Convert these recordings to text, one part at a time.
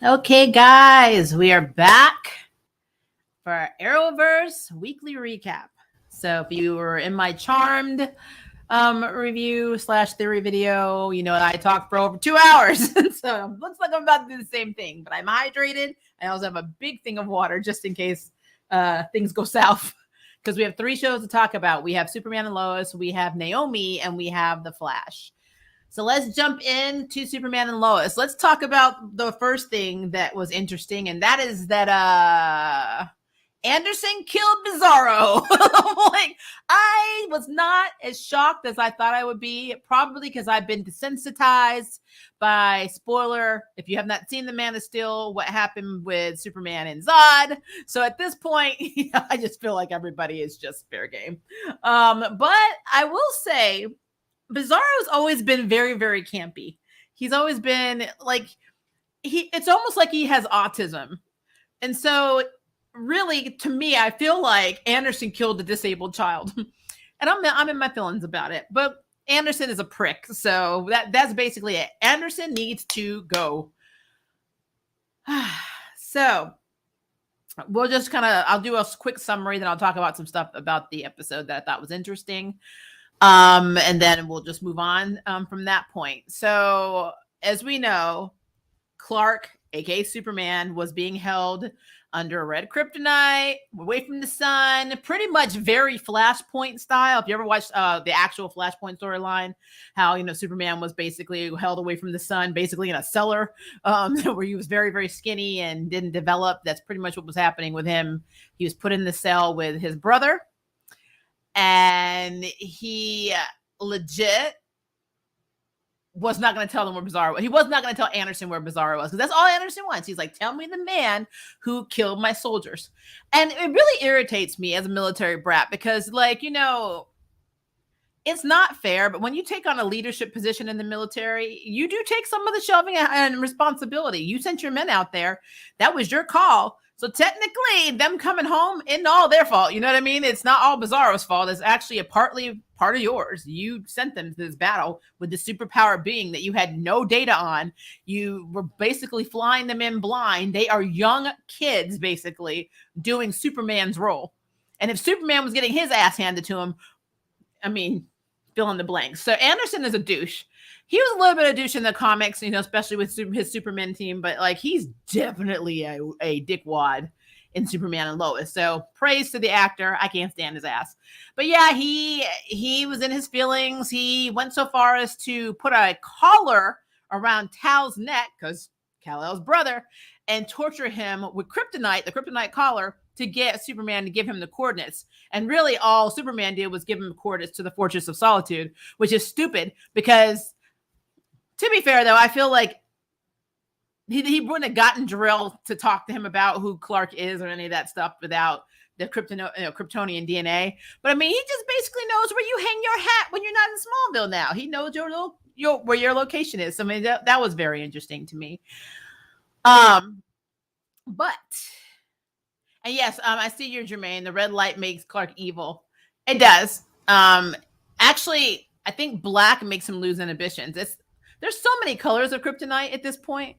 Okay, guys, we are back for our Arrowverse weekly recap. So, if you were in my Charmed review slash theory video, you know I talked for over 2 hours. So, it looks like I'm about to do the same thing, but I'm hydrated. I also have a big thing of water just in case things go south. Because we have 3 shows to talk about. We have Superman and Lois, we have Naomi, and we have The Flash. So let's jump into Superman and Lois. Let's talk about the first thing that was interesting, and that is that Anderson killed Bizarro. Like, I was not as shocked as I thought I would be, probably because I've been desensitized by, spoiler, if you have not seen The Man of Steel, what happened with Superman and Zod. So at this point, I just feel like everybody is just fair game. But I will say, Bizarro's always been very, very campy. He's always been like, it's almost like he has autism. And so really, to me, I feel like Anderson killed a disabled child. And I'm in my feelings about it. But Anderson is a prick. So that's basically it. Anderson needs to go. So we'll just I'll do a quick summary, then I'll talk about some stuff about the episode that I thought was interesting. And then we'll just move on from that point. So, as we know, Clark, aka Superman, was being held under a red kryptonite, away from the sun, pretty much very Flashpoint style. If you ever watched the actual Flashpoint storyline, how Superman was basically held away from the sun, basically in a cellar, where he was very, very skinny and didn't develop. That's pretty much what was happening with him. He was put in the cell with his brother. And he legit was not going to tell them where Bizarro was. He was not going to tell Anderson where Bizarro was, because that's all Anderson wants. He's like, tell me the man who killed my soldiers. And it really irritates me as a military brat because, it's not fair, but when you take on a leadership position in the military, you do take some of the shoving and responsibility. You sent your men out there. That was your call. So technically, them coming home isn't all their fault. You know what I mean? It's not all Bizarro's fault. It's actually a partly part of yours. You sent them to this battle with the superpower being that you had no data on. You were basically flying them in blind. They are young kids, basically, doing Superman's role. And if Superman was getting his ass handed to him, I mean, fill in the blanks. So Anderson is a douche. He was a little bit of a douche in the comics, especially with his Superman team, but he's definitely a dickwad in Superman and Lois. So praise to the actor. I can't stand his ass. But yeah, he was in his feelings. He went so far as to put a collar around Tal's neck, because Kal-El's brother, and torture him with kryptonite, the kryptonite collar, to get Superman to give him the coordinates. And really all Superman did was give him the coordinates to the Fortress of Solitude, which is stupid because, to be fair, though, I feel like he wouldn't have gotten Jor-El to talk to him about who Clark is or any of that stuff without the Kryptonian DNA. But I mean, he just basically knows where you hang your hat when you're not in Smallville now. He knows where your location is. So, I mean, that was very interesting to me. But, and yes, I see you, Jermaine. The red light makes Clark evil. It does. Actually, I think black makes him lose inhibitions. There's so many colors of kryptonite at this point,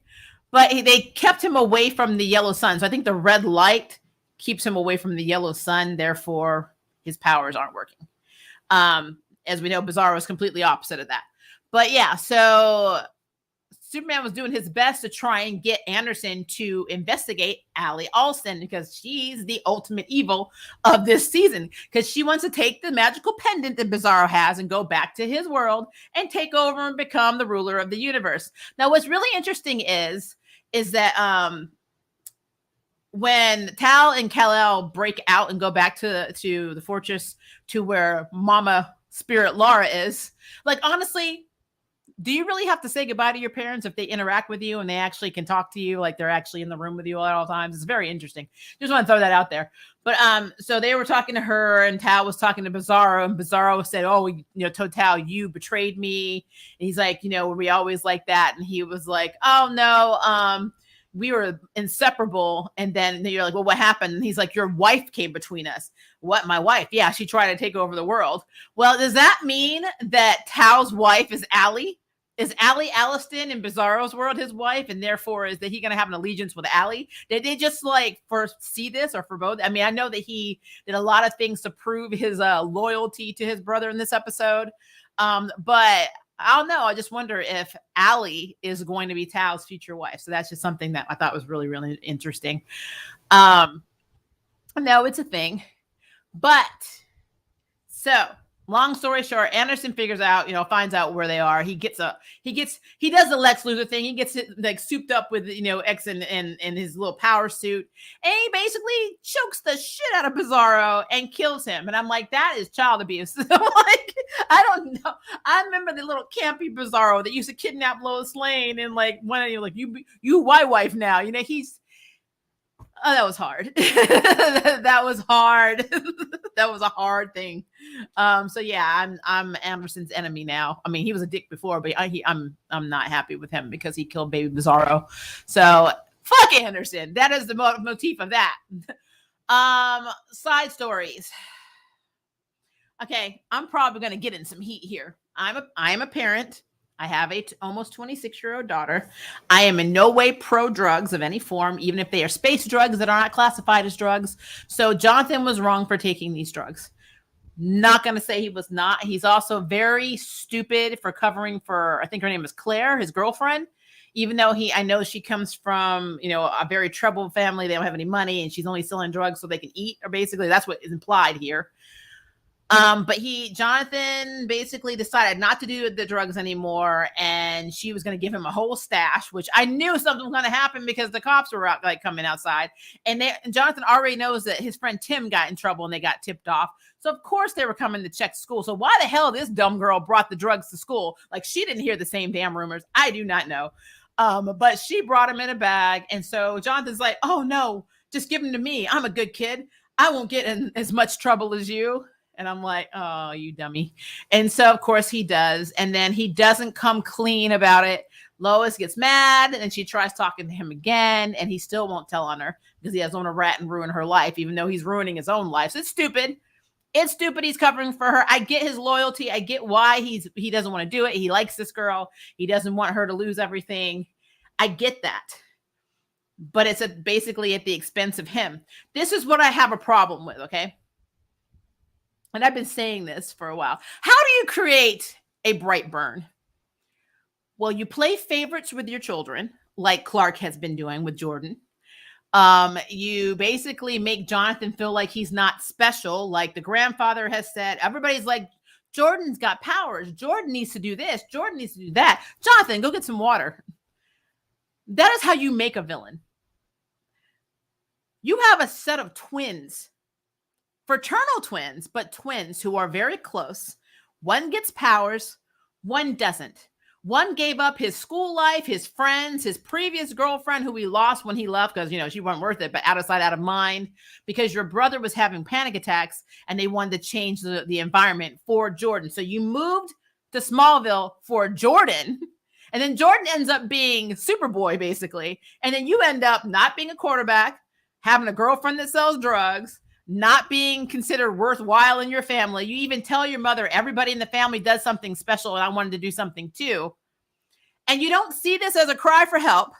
but they kept him away from the yellow sun. So I think the red light keeps him away from the yellow sun. Therefore, his powers aren't working. As we know, Bizarro is completely opposite of that. But yeah, so Superman was doing his best to try and get Anderson to investigate Allie Alston, because she's the ultimate evil of this season, because she wants to take the magical pendant that Bizarro has and go back to his world and take over and become the ruler of the universe. Now, what's really interesting is that when Tal and Kal-El break out and go back to the fortress, to where Mama Spirit Laura is, honestly, do you really have to say goodbye to your parents if they interact with you and they actually can talk to you like they're actually in the room with you at all times? It's very interesting. Just want to throw that out there. But so they were talking to her, and Tal was talking to Bizarro, and Bizarro said, "Oh, told Tal, you betrayed me." And he's like, "Were we always like that?" And he was like, "Oh no, we were inseparable." And then you're like, "Well, what happened?" And he's like, "Your wife came between us." "What, my wife?" "Yeah, she tried to take over the world." Well, does that mean that Tal's wife is Allie? Is Allie Alliston in Bizarro's world his wife, and therefore is that he going to have an allegiance with Allie? Did they just like foresee this or for both? I mean, I know that he did a lot of things to prove his loyalty to his brother in this episode, but I don't know. I just wonder if Allie is going to be Tao's future wife. So that's just something that I thought was really, really interesting. No, it's a thing, but so. Long story short, Anderson figures out, finds out where they are. He does the Lex Luthor thing. He gets it like souped up with, X and his little power suit. And he basically chokes the shit out of Bizarro and kills him. And I'm like, that is child abuse. Like, I don't know. I remember the little campy Bizarro that used to kidnap Lois Lane and like, when like you my wife now, that was hard. That was hard. That was a hard thing. So yeah, I'm Anderson's enemy now. I mean, he was a dick before, but I'm not happy with him because he killed Baby Bizarro. So fuck Anderson. That is the motif of that. Side stories. Okay, I'm probably gonna get in some heat here. I am a parent. I have a almost 26-year-old daughter. I am in no way pro drugs of any form, even if they are space drugs that are not classified as drugs. So Jonathan was wrong for taking these drugs. Not going to say he was not. He's also very stupid for covering for, I think her name is Claire, his girlfriend, even though I know she comes from, a very troubled family. They don't have any money and she's only selling drugs so they can eat, or basically that's what is implied here. But Jonathan basically decided not to do the drugs anymore, and she was going to give him a whole stash, which I knew something was going to happen because the cops were out, like coming outside, and Jonathan already knows that his friend Tim got in trouble and they got tipped off. So of course they were coming to check school. So why the hell this dumb girl brought the drugs to school? Like she didn't hear the same damn rumors. I do not know. But she brought him in a bag. And so Jonathan's like, oh no, just give him to me. I'm a good kid. I won't get in as much trouble as you. And I'm like, oh, you dummy. And so, of course, he does. And then he doesn't come clean about it. Lois gets mad and she tries talking to him again. And he still won't tell on her because he doesn't want to rat and ruin her life, even though he's ruining his own life. So it's stupid. It's stupid. He's covering for her. I get his loyalty. I get why he doesn't want to do it. He likes this girl. He doesn't want her to lose everything. I get that. But it's basically at the expense of him. This is what I have a problem with, okay? And I've been saying this for a while. How do you create a bright burn? Well, you play favorites with your children, like Clark has been doing with Jordan. You basically make Jonathan feel like he's not special, like the grandfather has said. Everybody's like, Jordan's got powers. Jordan needs to do this. Jordan needs to do that. Jonathan, go get some water. That is how you make a villain. You have a set of twins. Fraternal twins, but twins who are very close. One gets powers, one doesn't. One gave up his school life, his friends, his previous girlfriend who he lost when he left because, she wasn't worth it, but out of sight, out of mind, because your brother was having panic attacks and they wanted to change the environment for Jordan. So you moved to Smallville for Jordan, and then Jordan ends up being Superboy, basically. And then you end up not being a quarterback, having a girlfriend that sells drugs, not being considered worthwhile in your family. You even tell your mother, everybody in the family does something special and I wanted to do something too. And you don't see this as a cry for help.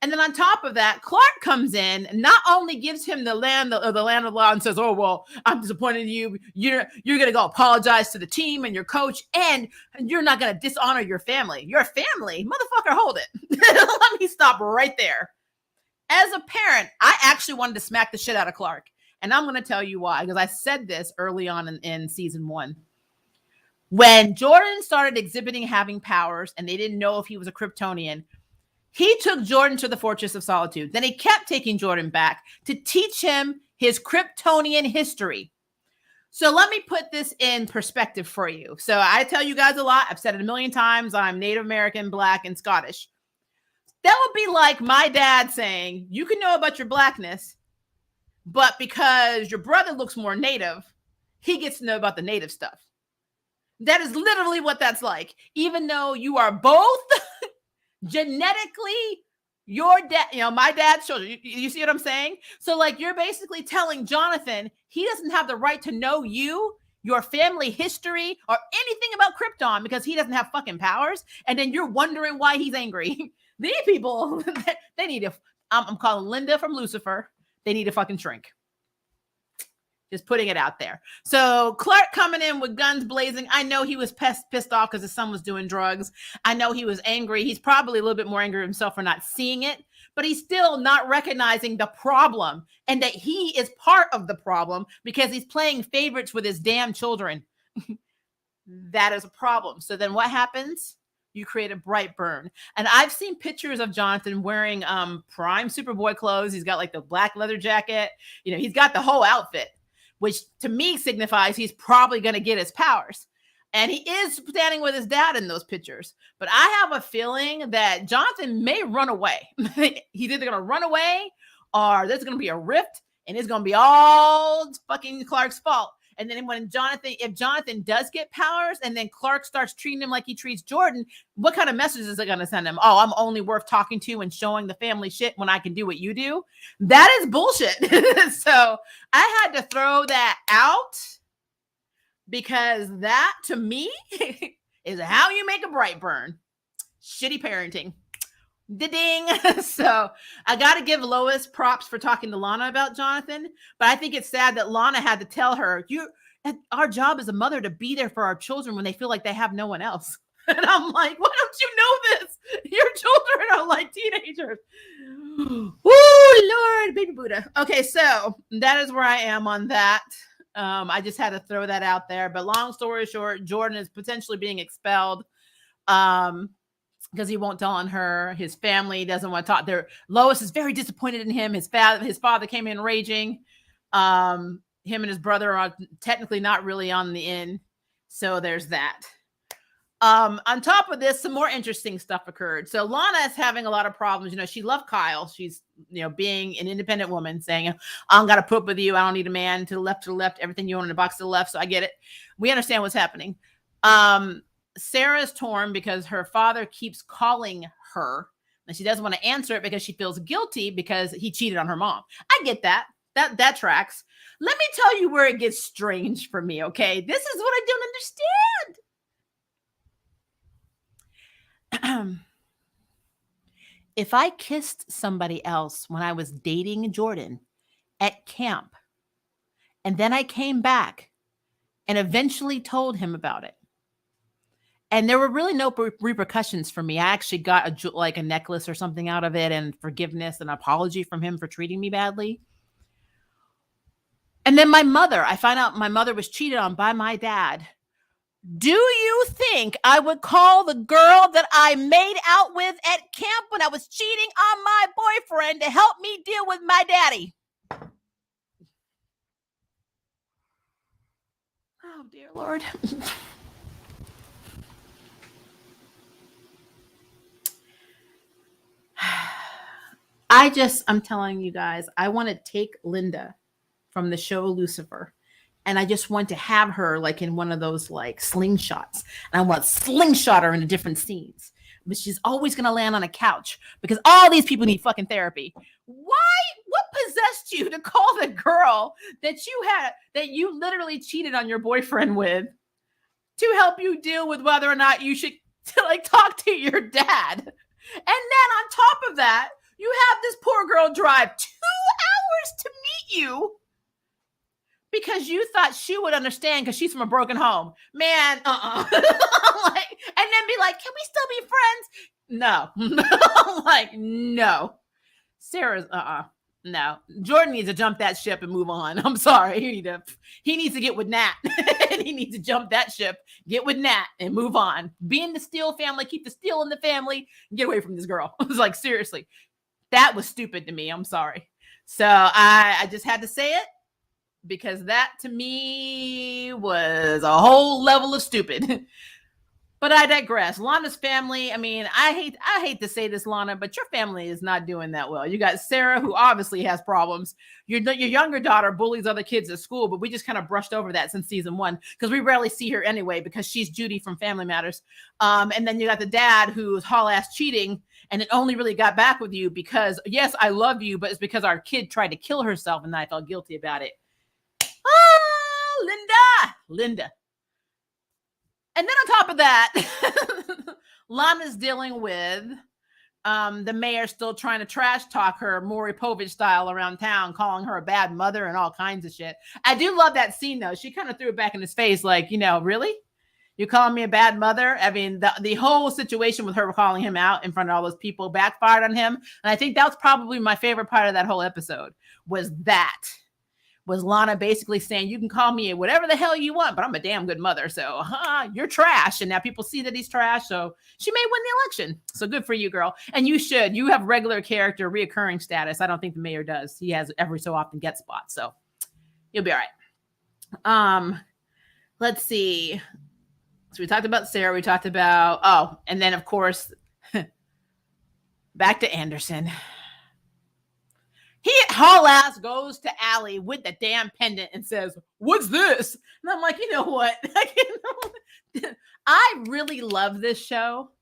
And then on top of that, Clark comes in and not only gives him the land of law and says, oh, well, I'm disappointed in you. You're going to go apologize to the team and your coach, and you're not going to dishonor your family. Your family? Motherfucker, hold it. Let me stop right there. As a parent, I actually wanted to smack the shit out of Clark. And I'm going to tell you why, because I said this early on in season 1. When Jordan started exhibiting having powers and they didn't know if he was a Kryptonian, he took Jordan to the Fortress of Solitude. Then he kept taking Jordan back to teach him his Kryptonian history. So let me put this in perspective for you. So I tell you guys a lot. I've said it a million times. I'm Native American, Black, and Scottish. That would be like my dad saying, you can know about your Blackness, but because your brother looks more Native, he gets to know about the Native stuff. That is literally what that's like. Even though you are both genetically your dad, my dad's children. You see what I'm saying? So like, you're basically telling Jonathan, he doesn't have the right to know you. your family history or anything about Krypton because he doesn't have fucking powers, and then you're wondering why he's angry. These people, they need to, I'm calling Linda from Lucifer, they need to fucking shrink. Just putting it out there. So Clark coming in with guns blazing. I know he was pissed off because his son was doing drugs. I know he was angry. He's probably a little bit more angry himself for not seeing it, but he's still not recognizing the problem and that he is part of the problem because he's playing favorites with his damn children. That is a problem. So then what happens? You create a bright burn. And I've seen pictures of Jonathan wearing prime Superboy clothes. He's got like the black leather jacket. You know, he's got the whole outfit, which to me signifies he's probably going to get his powers. And he is standing with his dad in those pictures. But I have a feeling that Jonathan may run away. He's either going to run away or there's going to be a rift and it's going to be all fucking Clark's fault. And then if Jonathan does get powers and then Clark starts treating him like he treats Jordan, what kind of message is it going to send him? Oh, I'm only worth talking to and showing the family shit when I can do what you do. That is bullshit. So I had to throw that out because that to me is how you make a bright burn. Shitty parenting. Ding. So I got to give Lois props for talking to Lana about Jonathan, but I think it's sad that Lana had to tell her, our job as a mother to be there for our children when they feel like they have no one else. And I'm like, why don't you know this? Your children are like teenagers. Woo, Lord, baby Buddha. Okay, so that is where I am on that. I just had to throw that out there. But long story short, Jordan is potentially being expelled. Because he won't tell on her. His family doesn't want to talk. Lois is very disappointed in him. His father came in raging. Him and his brother are technically not really on the in. So there's that. On top of this, some more interesting stuff occurred. So Lana is having a lot of problems. You know, she loved Kyle. She's, being an independent woman saying, I'm going to put up with you. I don't need a man to the left, everything you own in a box to the left. So I get it. We understand what's happening. Sarah's torn because her father keeps calling her and she doesn't want to answer it because she feels guilty because he cheated on her mom. I get that. That tracks. Let me tell you where it gets strange for me, okay? This is what I don't understand. If I kissed somebody else when I was dating Jordan at camp, and then I came back and eventually told him about it, and there were really no repercussions for me. I actually got a necklace or something out of it and forgiveness and apology from him for treating me badly. And then I find out my mother was cheated on by my dad. Do you think I would call the girl that I made out with at camp when I was cheating on my boyfriend to help me deal with my daddy? Oh, dear Lord. I'm telling you guys, I want to take Linda from the show Lucifer, and I just want to have her like in one of those like slingshots, and I want to slingshot her into different scenes, but she's always going to land on a couch because all these people need fucking therapy. What possessed you to call the girl that you literally cheated on your boyfriend with to help you deal with whether or not you should talk to your dad? And then on top of that, you have this poor girl drive 2 hours to meet you because you thought she would understand because she's from a broken home. Man, and then be like, can we still be friends? No. No. Sarah's, no. Jordan needs to jump that ship and move on. I'm sorry. He needs to get with Nat. And he needs to jump that ship, get with Nat, and move on. Be in the Steele family, keep the Steele in the family, and get away from this girl. I was like, seriously. That was stupid to me. I'm sorry. So I just had to say it because that to me was a whole level of stupid. But I digress. Lana's family, I mean, I hate to say this, Lana, but your family is not doing that well. You got Sarah, who obviously has problems. Your younger daughter bullies other kids at school, but we just kind of brushed over that since season 1 because we rarely see her anyway because she's Judy from Family Matters. And then you got the dad who's haul-ass cheating, and it only really got back with you because, yes, I love you, but it's because our kid tried to kill herself and I felt guilty about it. Oh, Linda! Linda. And then on top of that, Lana's dealing with the mayor still trying to trash talk her Maury Povich style around town, calling her a bad mother and all kinds of shit. I do love that scene though. She kind of threw it back in his face, like, really? You calling me a bad mother? I mean, the whole situation with her calling him out in front of all those people backfired on him. And I think that was probably my favorite part of that whole episode was Lana basically saying, you can call me whatever the hell you want, but I'm a damn good mother. So you're trash. And now people see that he's trash. So she may win the election. So good for you, girl. And you should. You have regular character, reoccurring status. I don't think the mayor does. He has every so often get spots. So you'll be all right. Let's see. So we talked about Sarah. We talked about, and then of course, back to Anderson. He haul ass goes to Allie with the damn pendant and says, "What's this?" And I'm like, you know what? I really love this show,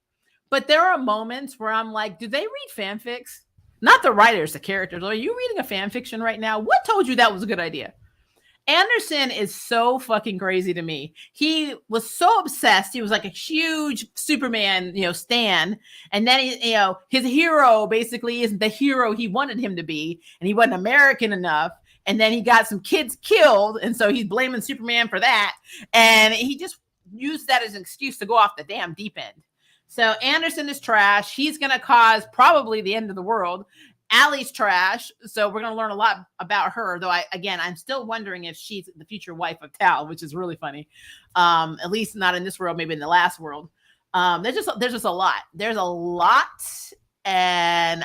but there are moments where I'm like, do they read fanfics? Not the writers, the characters. Are you reading a fan fiction right now? What told you that was a good idea? Anderson is so fucking crazy to me. He was so obsessed. He was like a huge Superman, stan. And then his hero basically isn't the hero he wanted him to be. And he wasn't American enough. And then he got some kids killed. And so he's blaming Superman for that. And he just used that as an excuse to go off the damn deep end. So Anderson is trash. He's going to cause probably the end of the world. Allie's trash, so we're going to learn a lot about her, though I'm still wondering if she's the future wife of Tal, which is really funny. At least not in this world, maybe in the last world. There's just a lot. There's a lot, and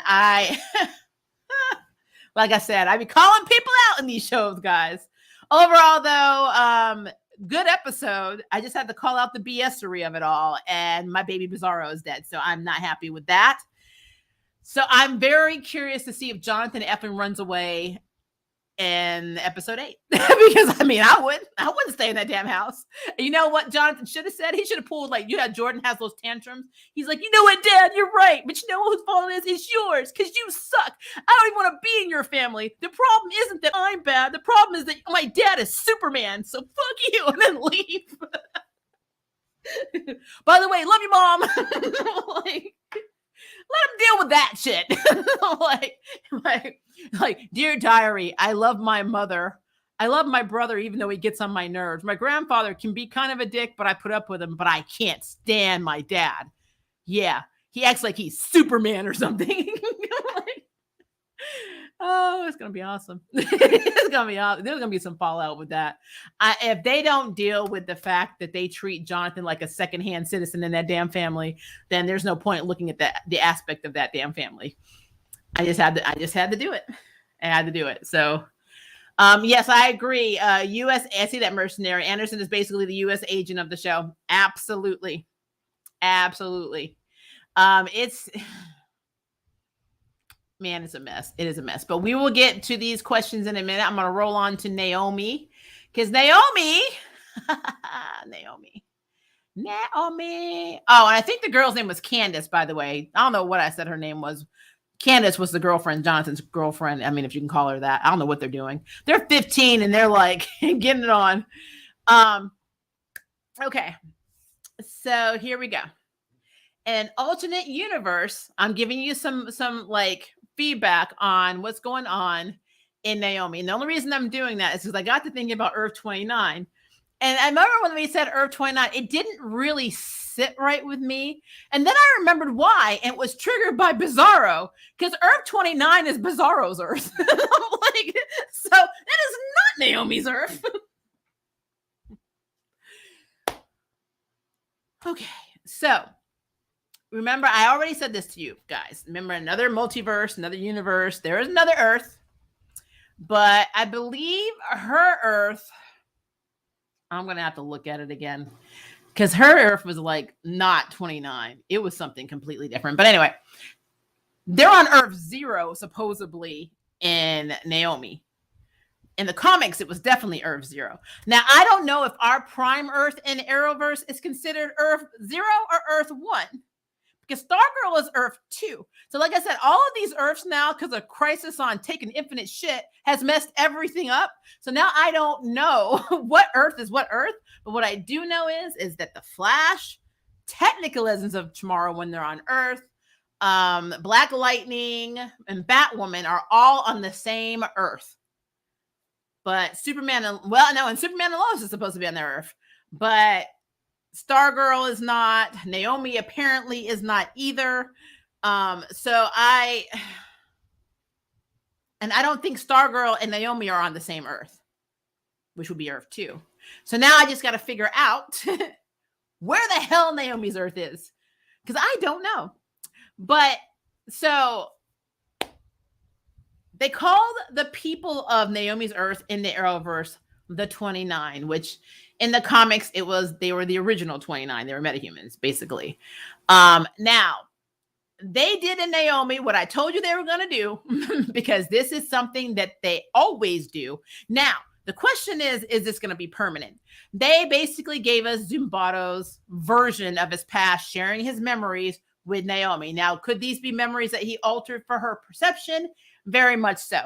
like I said, I be calling people out in these shows, guys. Overall, though, good episode. I just had to call out the BS-ery of it all, and my baby Bizarro is dead, so I'm not happy with that. So I'm very curious to see if Jonathan effing runs away in episode 8. Because I wouldn't stay in that damn house. And you know what Jonathan should have said? He should have pulled, Jordan has those tantrums. He's like, you know what, Dad, you're right. But you know whose fault it is? It's yours, because you suck. I don't even want to be in your family. The problem isn't that I'm bad. The problem is that my dad is Superman. So fuck you, and then leave. By the way, love you, Mom. Let him deal with that shit. like, dear diary, I love my mother. I love my brother, even though he gets on my nerves. My grandfather can be kind of a dick, but I put up with him, but I can't stand my dad. Yeah. He acts like he's Superman or something. Oh, it's going to be awesome. It's going to be awesome. There's going to be some fallout with that. If they don't deal with the fact that they treat Jonathan like a secondhand citizen in that damn family, then there's no point looking at the aspect of that damn family. I just had to do it. I had to do it. So, yes, I agree. I see that mercenary. Anderson is basically the U.S. agent of the show. Absolutely. Man, it's a mess. It is a mess. But we will get to these questions in a minute. I'm going to roll on to Naomi. Because Naomi. Oh, and I think the girl's name was Candace, by the way. I don't know what I said her name was. Candace was the girlfriend, Jonathan's girlfriend. I mean, if you can call her that. I don't know what they're doing. They're 15 and they're like getting it on. Okay. So here we go. An alternate universe. I'm giving you some feedback on what's going on in Naomi. And the only reason I'm doing that is because I got to thinking about Earth 29. And I remember when we said Earth 29, it didn't really sit right with me. And then I remembered why. And it was triggered by Bizarro. Because Earth 29 is Bizarro's Earth. I'm like, so that is not Naomi's Earth. Okay. So remember, I already said this to you guys. Remember, another multiverse, another universe. There is another Earth. But I believe her Earth, I'm going to have to look at it again. Because her Earth was not 29. It was something completely different. But anyway, they're on Earth 0, supposedly, in Naomi. In the comics, it was definitely Earth 0. Now, I don't know if our prime Earth in Arrowverse is considered Earth 0 or Earth 1. because Stargirl is Earth 2. So like I said, all of these Earths now, because of Crisis on taking infinite shit, has messed everything up. So now I don't know what Earth is what Earth, but what I do know is that the Flash, technicalisms of tomorrow when they're on Earth, Black Lightning and Batwoman are all on the same Earth. But Superman and Superman and Lois is supposed to be on their Earth. But Stargirl is not. Naomi apparently is not either. So I don't think Stargirl and Naomi are on the same Earth, which would be Earth 2. So now I just got to figure out where the hell Naomi's Earth is, because I don't know. But so they called the people of Naomi's Earth in the Arrowverse the 29, which in the comics they were the original 29. They were metahumans, basically. Now they did in Naomi what I told you they were going to do, because this is something that they always do. Now the question is this going to be permanent? They basically gave us Zumbato's version of his past, sharing his memories with Naomi. Now, could these be memories that he altered for her perception? Very much so.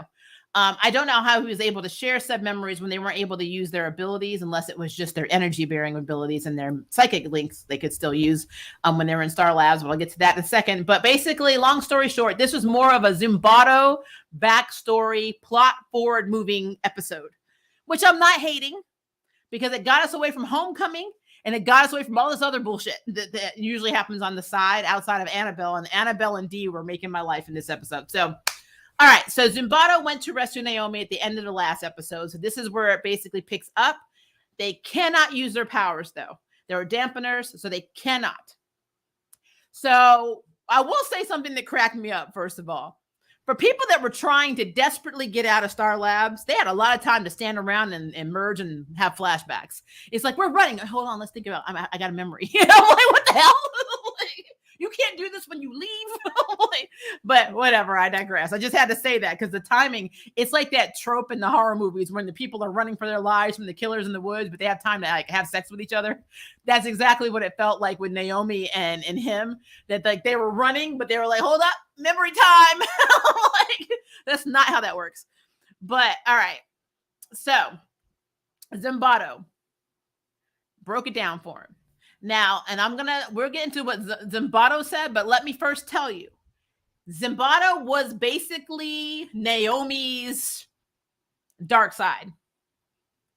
I don't know how he was able to share said memories when they weren't able to use their abilities, unless it was just their energy bearing abilities and their psychic links they could still use when they were in Star Labs. But I'll get to that in a second. But basically, long story short, this was more of a Zumbato backstory, plot forward moving episode, which I'm not hating, because it got us away from Homecoming. And it got us away from all this other bullshit that usually happens on the side outside of Annabelle. And Annabelle and Dee were making my life in this episode. So, all right. So Zumbato went to rescue Naomi at the end of the last episode. So this is where it basically picks up. They cannot use their powers, though. There are dampeners, so they cannot. So I will say something that cracked me up, first of all. For people that were trying to desperately get out of Star Labs, they had a lot of time to stand around and merge and have flashbacks. It's like, we're running. Hold on, let's think about it. I got a memory. You know, like, what the hell? Like, you can't do this when you leave. Like, but whatever, I digress. I just had to say that because the timing, it's like that trope in the horror movies when the people are running for their lives from the killers in the woods, but they have time to like have sex with each other. That's exactly what it felt like with Naomi and him, that like they were running, but they were like, hold up, memory time. Like, that's not how that works. But all right. So Zumbato broke it down for him. Now, and we're getting to what Zumbato said, but let me first tell you, Zumbato was basically Naomi's dark side.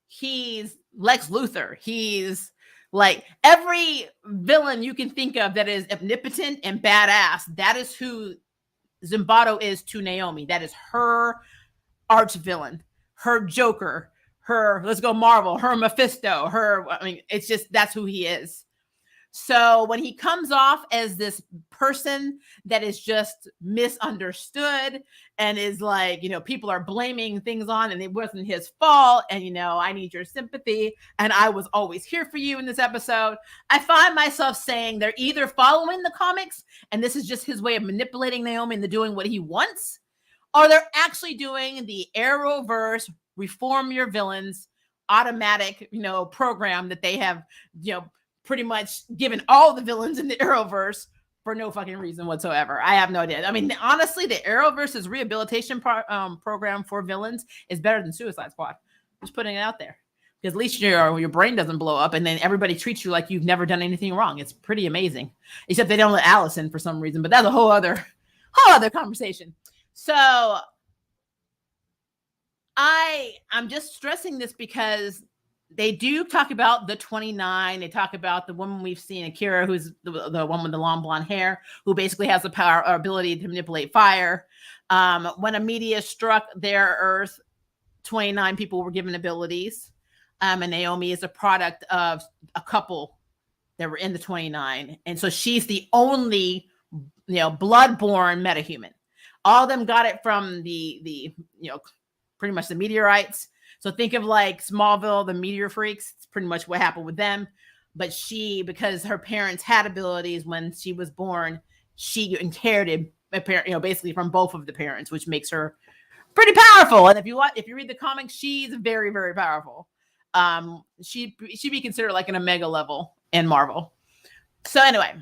He's Lex Luthor. He's like every villain you can think of that is omnipotent and badass. That is who Zumbato is to Naomi. That is her arch villain, her Joker, her, let's go Marvel, her Mephisto, it's just, that's who he is. So when he comes off as this person that is just misunderstood and is like, people are blaming things on and it wasn't his fault. And, I need your sympathy. And I was always here for you in this episode. I find myself saying they're either following the comics and this is just his way of manipulating Naomi into doing what he wants, or they're actually doing the Arrowverse reform your villains automatic, program that they have, pretty much given all the villains in the Arrowverse for no fucking reason whatsoever. I have no idea. I mean, honestly, the Arrowverse's rehabilitation program for villains is better than Suicide Squad. Just putting it out there. Because at least your brain doesn't blow up and then everybody treats you like you've never done anything wrong. It's pretty amazing. Except they don't let Allison for some reason, but that's a whole other conversation. So I'm just stressing this because they do talk about the 29. They talk about the woman we've seen, Akira, who's the one with the long blonde hair, who basically has the power or ability to manipulate fire. When a meteor struck their Earth, 29 people were given abilities. And Naomi is a product of a couple that were in the 29. And so she's the only, blood-born metahuman. All of them got it from the pretty much the meteorites. So think of like Smallville, the meteor freaks. It's pretty much what happened with them. But because her parents had abilities when she was born, she inherited basically from both of the parents, which makes her pretty powerful. And if you read the comics, she's very, very powerful. She'd be considered like an Omega level in Marvel. So anyway,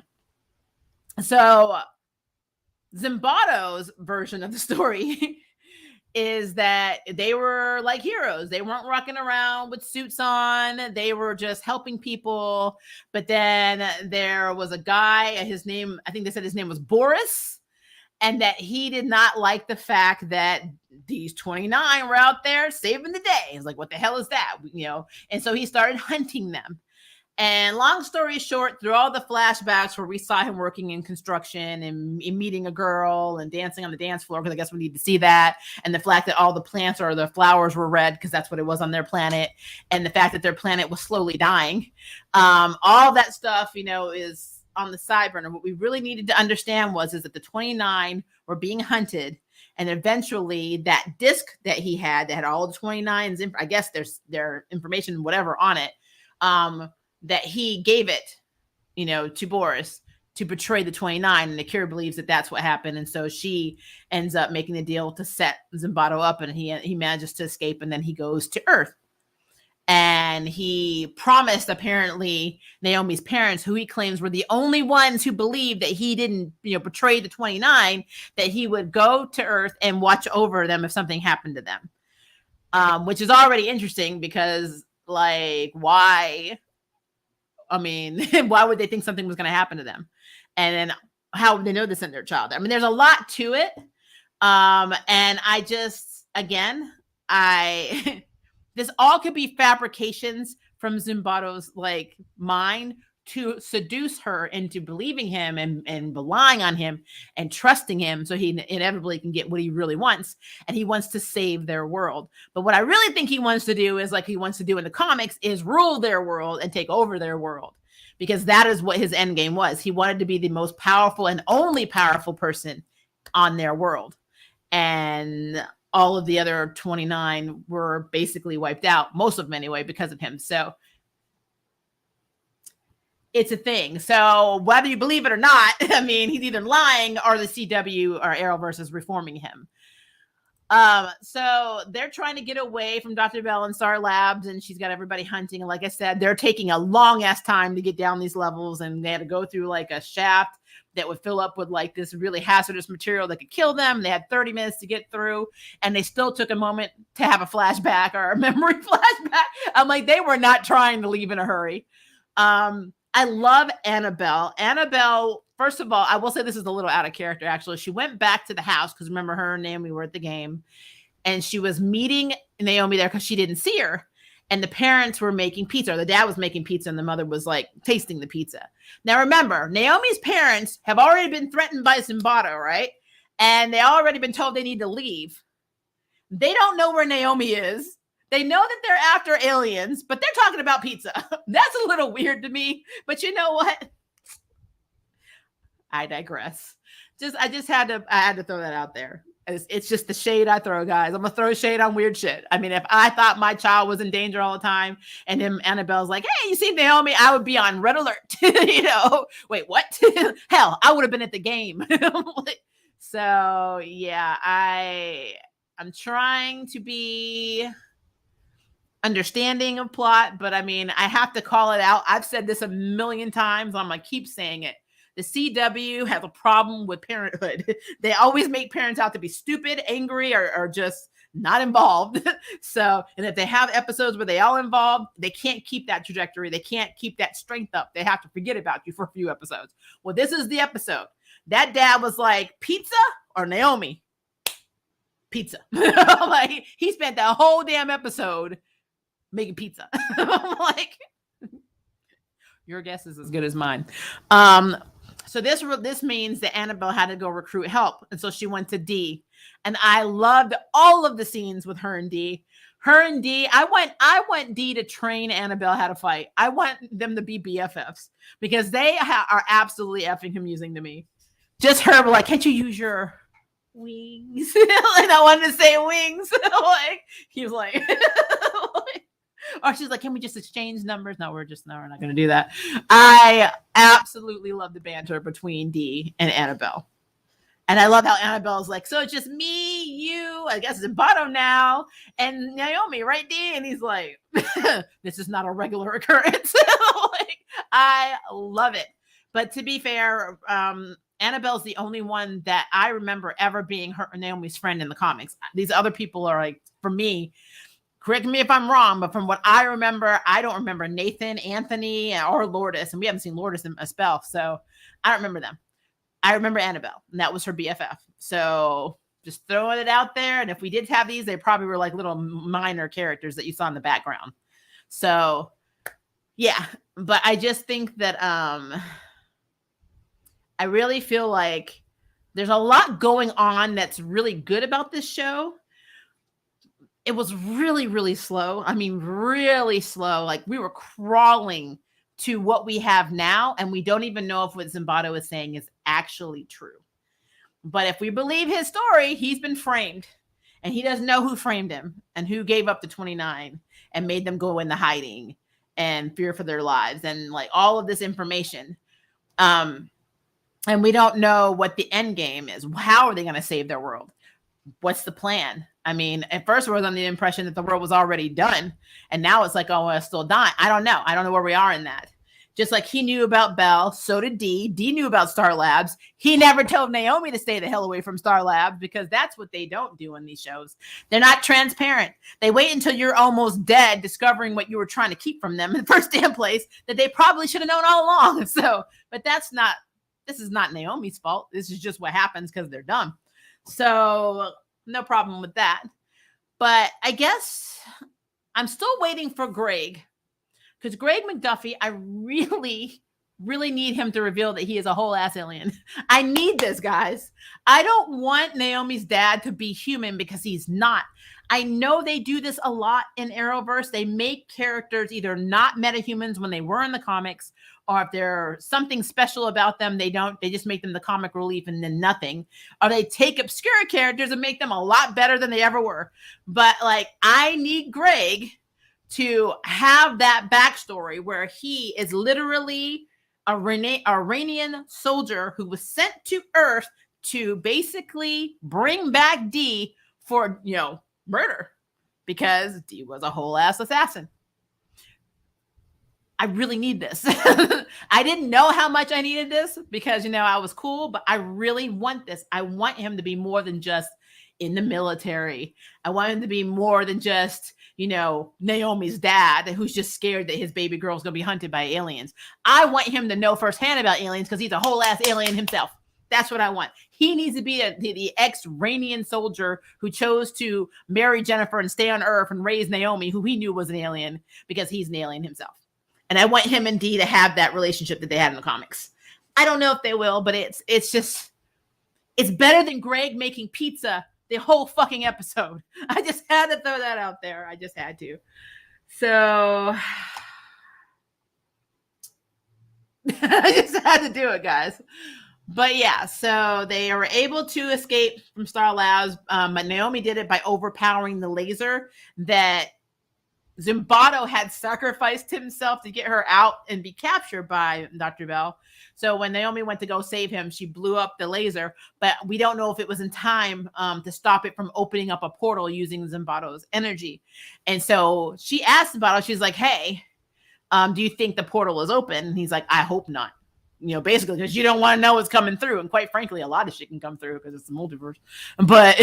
So Zimbato's version of the story is that they were like heroes. They weren't rocking around with suits on. They were just helping people. But then there was a guy, his name, I think they said his name was Boris, and that he did not like the fact that these 29 were out there saving the day. He's like, what the hell is that? And so he started hunting them. And long story short, through all the flashbacks where we saw him working in construction and meeting a girl and dancing on the dance floor, because I guess we need to see that, and the fact that all the plants or the flowers were red because that's what it was on their planet, and the fact that their planet was slowly dying, all that stuff, is on the side burner. What we really needed to understand is that the 29 were being hunted, and eventually that disc that he had that had all the 29's, I guess their information, whatever on it, that he gave it, to Boris to betray the 29. And Akira believes that that's what happened. And so she ends up making the deal to set Zimbato up, and he manages to escape. And then he goes to Earth. And he promised, apparently, Naomi's parents, who he claims were the only ones who believed that he didn't, betray the 29, that he would go to Earth and watch over them if something happened to them. Which is already interesting because, like, why? I mean, why would they think something was going to happen to them? And then how would they know to send their child? I mean, there's a lot to it. And I just, again, this all could be fabrications from Zimbato's like mind to seduce her into believing him and relying on him and trusting him so he inevitably can get what he really wants. And he wants to save their world. But what I really think he wants to do is, like he wants to do in the comics, is rule their world and take over their world, because that is what his end game was. He wanted to be the most powerful and only powerful person on their world. And all of the other 29 were basically wiped out, most of them anyway, because of him. So it's a thing. So whether you believe it or not, I mean, he's either lying or the CW or Arrowverse is reforming him. So they're trying to get away from Dr. Bell and Star Labs, and she's got everybody hunting. And like I said, they're taking a long ass time to get down these levels, and they had to go through like a shaft that would fill up with like this really hazardous material that could kill them. They had 30 minutes to get through, and they still took a moment to have a flashback or a memory flashback. I'm like, they were not trying to leave in a hurry. I love Annabelle. Annabelle, first of all, I will say this is a little out of character, actually. She went back to the house because remember, her and Naomi were at the game, and she was meeting Naomi there because she didn't see her. And the parents were making pizza, or the dad was making pizza, and the mother was like tasting the pizza. Now, remember, Naomi's parents have already been threatened by Zimbato, right? And they already been told they need to leave. They don't know where Naomi is. They know that they're after aliens, but they're talking about pizza. That's a little weird to me, but you know what? I digress. I had to throw that out there. It's just the shade I throw, guys. I'm gonna throw shade on weird shit. I mean, if I thought my child was in danger all the time, and then Annabelle's like, "Hey, you see Naomi?" I would be on red alert. Wait, what? Hell, I would have been at the game. So yeah, I'm trying to be understanding of plot, but I mean, I have to call it out. I've said this a million times. I'm gonna keep saying it. The CW has a problem with parenthood. They always make parents out to be stupid, angry, or just not involved. So, and if they have episodes where they all involved, they can't keep that trajectory. They can't keep that strength up. They have to forget about you for a few episodes. Well, this is the episode. That dad was like, pizza or Naomi? Pizza. Like, he spent that whole damn episode making pizza. I'm like, your guess is as good as mine. So this means that Annabelle had to go recruit help. And so she went to D. And I loved all of the scenes with her and D. I want D to train Annabelle how to fight. I want them to be BFFs because they are absolutely effing amusing to me. Just her, like, can't you use your wings? And I wanted to say wings. Like, he was like, or she's like, can we just exchange numbers? No, we're not going to do that. I absolutely love the banter between Dee and Annabelle. And I love how Annabelle's like, so it's just me, you, I guess Zimbato now, and Naomi, right, Dee? And he's like, this is not a regular occurrence. Like, I love it. But to be fair, Annabelle's the only one that I remember ever being Naomi's friend in the comics. These other people are like, for me, correct me if I'm wrong, but from what I remember, I don't remember Nathan, Anthony, or Lourdes, and we haven't seen Lourdes in a spell, so I don't remember them. I remember Annabelle, and that was her BFF. So just throwing it out there. And if we did have these, they probably were like little minor characters that you saw in the background. So yeah, but I just think that I really feel like there's a lot going on that's really good about this show. It was really, really slow. I mean, really slow. Like we were crawling to what we have now, and we don't even know if what Zimbardo is saying is actually true. But if we believe his story, he's been framed, and he doesn't know who framed him and who gave up the 29 and made them go into hiding and fear for their lives and like all of this information. And we don't know what the end game is. How are they going to save their world? What's the plan? I mean, at first we were under the impression that the world was already done, and now it's like, oh, it's still dying. I don't know. I don't know where we are in that. Just like he knew about Belle, so did Dee. Dee knew about Star Labs. He never told Naomi to stay the hell away from Star Labs because that's what they don't do in these shows. They're not transparent. They wait until you're almost dead, discovering what you were trying to keep from them in the first damn place that they probably should have known all along. So, but this is not Naomi's fault. This is just what happens because they're dumb. So no problem with that. But I guess I'm still waiting for Greg. Because Greg McDuffie, I really, really need him to reveal that he is a whole ass alien. I need this, guys. I don't want Naomi's dad to be human because he's not. I know they do this a lot in Arrowverse. They make characters either not metahumans when they were in the comics, or if there's something special about them, they just make them the comic relief and then nothing. Or they take obscure characters and make them a lot better than they ever were. But like, I need Greg to have that backstory where he is literally a Iranian soldier who was sent to Earth to basically bring back Dee for, murder because Dee was a whole ass assassin. I really need this. I didn't know how much I needed this because, I was cool, but I really want this. I want him to be more than just in the military. I want him to be more than just, Naomi's dad who's just scared that his baby girl's going to be hunted by aliens. I want him to know firsthand about aliens because he's a whole ass alien himself. That's what I want. He needs to be the ex-Iranian soldier who chose to marry Jennifer and stay on Earth and raise Naomi, who he knew was an alien because he's an alien himself. And I want him and Dee to have that relationship that they had in the comics. I don't know if they will, but it's better than Greg making pizza the whole fucking episode. I just had to throw that out there. I just had to. So I just had to do it, guys. But yeah, so they were able to escape from Star Labs, but Naomi did it by overpowering the laser that Zimbardo had sacrificed himself to get her out and be captured by Dr. Bell. So when Naomi went to go save him, she blew up the laser, but we don't know if it was in time to stop it from opening up a portal using Zimbardo's energy. And so she asked Zimbardo, she's like, hey, do you think the portal is open? And he's like, I hope not. Basically, because you don't want to know what's coming through. And quite frankly, a lot of shit can come through because it's the multiverse. But,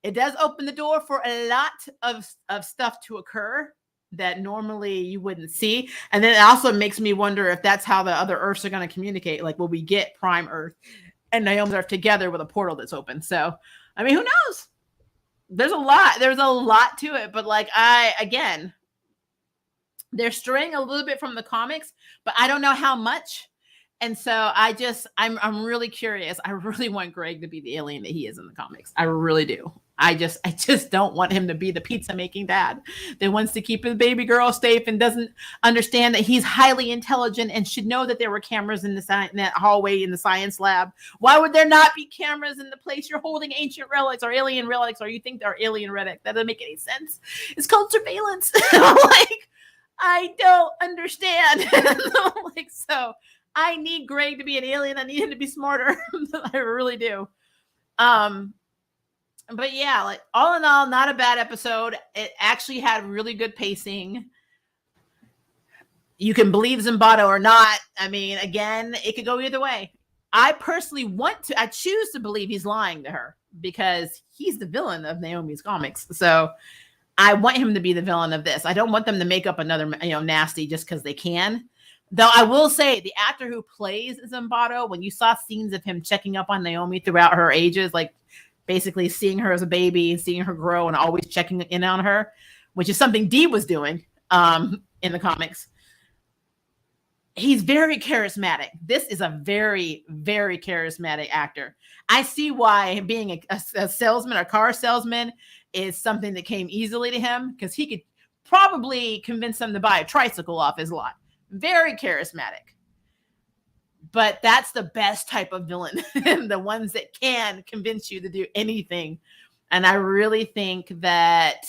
it does open the door for a lot of stuff to occur that normally you wouldn't see. And then it also makes me wonder if that's how the other Earths are going to communicate. Like, will we get Prime Earth and Naomi's Earth together with a portal that's open? So, I mean, who knows? There's a lot to it. But they're straying a little bit from the comics, but I don't know how much. And so I'm really curious. I really want Greg to be the alien that he is in the comics. I really do. I just don't want him to be the pizza making dad that wants to keep his baby girl safe and doesn't understand that he's highly intelligent and should know that there were cameras in that hallway in the science lab. Why would there not be cameras in the place you're holding ancient relics or alien relics, or you think they're alien relics? That doesn't make any sense. It's called surveillance. I don't understand. So I need Greg to be an alien. I need him to be smarter. I really do. But yeah, all in all, not a bad episode. It actually had really good pacing. You can believe Zimbardo or not. I mean, again, it could go either way. I personally I choose to believe he's lying to her because he's the villain of Naomi's comics. So I want him to be the villain of this. I don't want them to make up another, nasty just because they can. Though I will say the actor who plays Zimbardo, when you saw scenes of him checking up on Naomi throughout her ages, like basically seeing her as a baby and seeing her grow and always checking in on her, which is something Dee was doing in the comics. He's very charismatic. This is a very, very charismatic actor. I see why being a salesman, a car salesman, is something that came easily to him because he could probably convince them to buy a tricycle off his lot. Very charismatic. But that's the best type of villain, the ones that can convince you to do anything. And I really think that,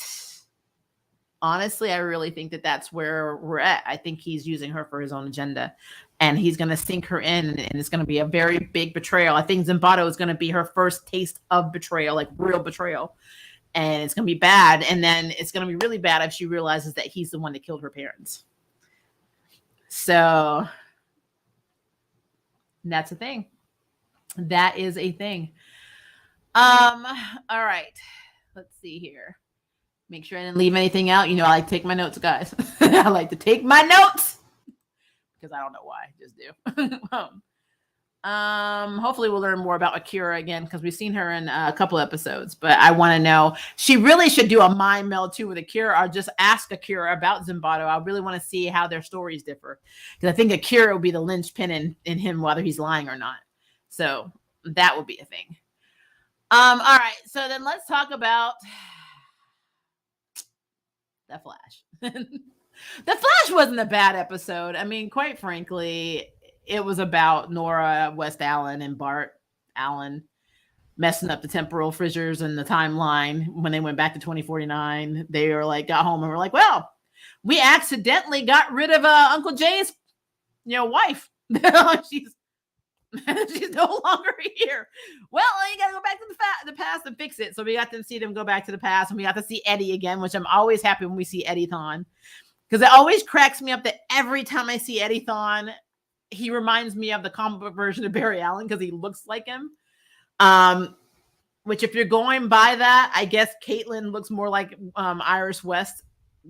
honestly, I really think that that's where we're at. I think he's using her for his own agenda, and he's going to sink her in, and it's going to be a very big betrayal. I think Zimbardo is going to be her first taste of betrayal, like real betrayal, and it's going to be bad. And then it's going to be really bad if she realizes that he's the one that killed her parents. So that's a thing. That is a thing. All right. Let's see here. Make sure I didn't leave anything out. I like to take my notes, guys. I like to take my notes because I don't know why. I just do. Hopefully we'll learn more about Akira again because we've seen her in a couple episodes. But I want to know. She really should do a mind meld too with Akira, or just ask Akira about Zimbardo. I really want to see how their stories differ because I think Akira will be the linchpin in him, whether he's lying or not. So that will be a thing. All right. So then let's talk about The Flash. The Flash wasn't a bad episode. I mean, quite frankly, it was about Nora West Allen and Bart Allen messing up the temporal fissures in the timeline when they went back to 2049. They were like, got home and were like, well, we accidentally got rid of Uncle Jay's, wife. She's no longer here. Well, you got to go back to the past and fix it. So we got to see them go back to the past, and we got to see Eddie again, which I'm always happy when we see Eddie Thawne, because it always cracks me up that every time I see Eddie Thawne, he reminds me of the comic book version of Barry Allen because he looks like him. Which, if you're going by that, I guess Caitlin looks more like Iris West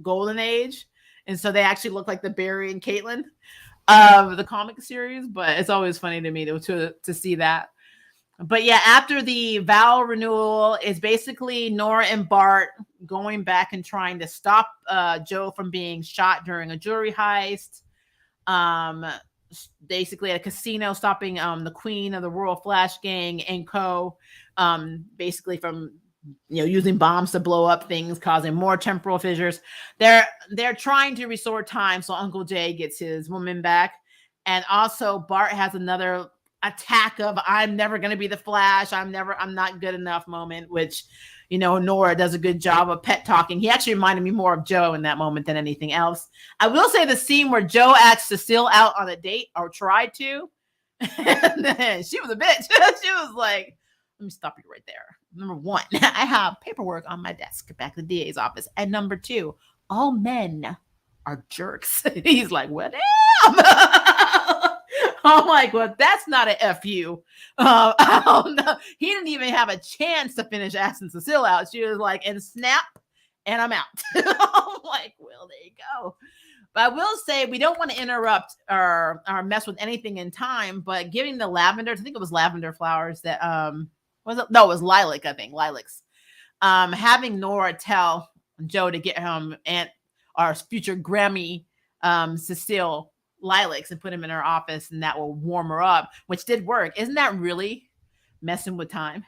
Golden Age, and so they actually look like the Barry and Caitlin of the comic series. But it's always funny to me to see that. But yeah, after the vow renewal is basically Nora and Bart going back and trying to stop Joe from being shot during a jewelry heist. Basically at a casino, stopping the queen of the Royal Flash Gang and co. Basically from using bombs to blow up things, causing more temporal fissures. They're trying to restore time so Uncle Jay gets his woman back. And also Bart has another attack of I'm never going to be the Flash. I'm not good enough moment, which, Nora does a good job of pet talking. He actually reminded me more of Joe in that moment than anything else. I will say the scene where Joe asked Cecile out on a date, or tried to, and then she was a bitch. She was like, let me stop you right there. Number one, I have paperwork on my desk back at the DA's office. And number two, all men are jerks. He's like, well, damn. I'm like, well, that's not an FU. I don't know. He didn't even have a chance to finish asking Cecile out. She was like, and snap, and I'm out. I'm like, well, there you go. But I will say we don't want to interrupt or mess with anything in time, but giving the lavender, I think it was lavender flowers that, was it? No, it was lilac, I think, lilacs. Having Nora tell Joe to get him and our future Grammy Cecile lilacs and put him in her office, and that will warm her up, which did work. Isn't that really messing with time?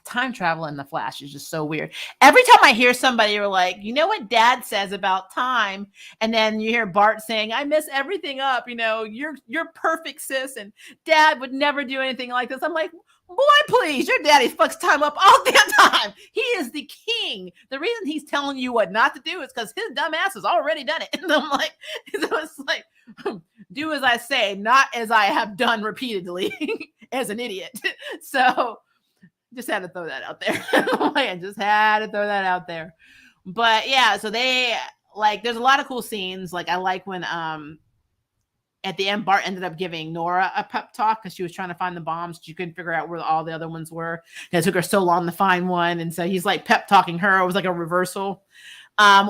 Time travel in the Flash is just so weird. Every time I hear somebody like, what Dad says about time, and then you hear Bart saying, I mess everything up, you're perfect, sis, and Dad would never do anything like this. I'm like, boy, please, your daddy fucks time up all damn time. He is the king. The reason he's telling you what not to do is because his dumb ass has already done it. And I'm like, so it's like, do as I say, not as I have done repeatedly as an idiot. So just had to throw that out there. I just had to throw that out there. But yeah, so they there's a lot of cool scenes. Like I like when at the end, Bart ended up giving Nora a pep talk because she was trying to find the bombs. She couldn't figure out where all the other ones were. And it took her so long to find one. And so he's like pep talking her. It was like a reversal.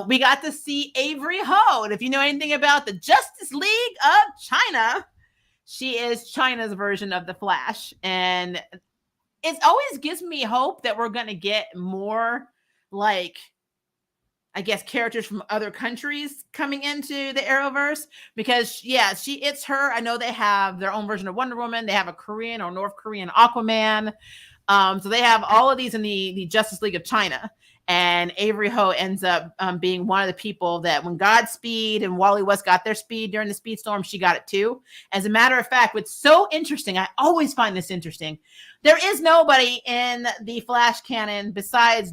We got to see Avery Ho. And if you know anything about the Justice League of China, she is China's version of the Flash. And it always gives me hope that we're going to get more, like, I guess, characters from other countries coming into the Arrowverse, because it's her. I know they have their own version of Wonder Woman. They have a Korean or North Korean Aquaman. So they have all of these in the Justice League of China. And Avery Ho ends up being one of the people that when Godspeed and Wally West got their speed during the speed storm, she got it too. As a matter of fact, what's so interesting, I always find this interesting, there is nobody in the Flash canon besides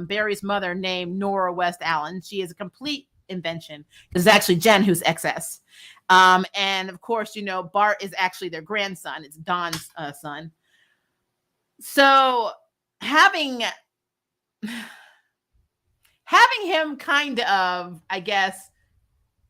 Barry's mother named Nora West Allen. She is a complete invention. It's actually Jen who's XS. And of course, Bart is actually their grandson. It's Don's son. So having him kind of, I guess,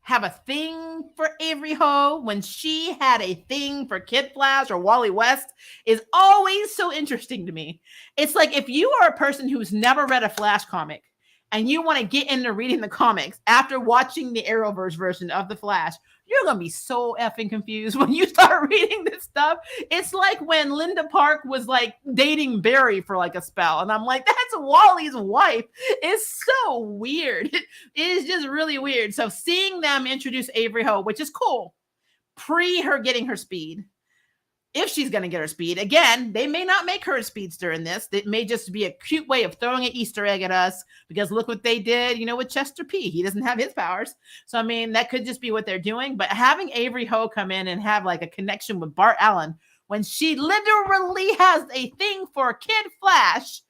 have a thing for Avery Ho when she had a thing for Kid Flash or Wally West is always so interesting to me. It's like, if you are a person who's never read a Flash comic and you want to get into reading the comics after watching the Arrowverse version of the Flash, you're going to be so effing confused when you start reading this stuff. It's like when Linda Park was like dating Barry for like a spell. And I'm like, that's Wally's wife. It's so weird. It is just really weird. So seeing them introduce Avery Ho, which is cool, pre her getting her speed, if she's going to get her speed. Again, they may not make her a speedster in this. It may just be a cute way of throwing an Easter egg at us, because look what they did, with Chester P. He doesn't have his powers. So, I mean, that could just be what they're doing. But having Avery Ho come in and have like a connection with Bart Allen when she literally has a thing for Kid Flash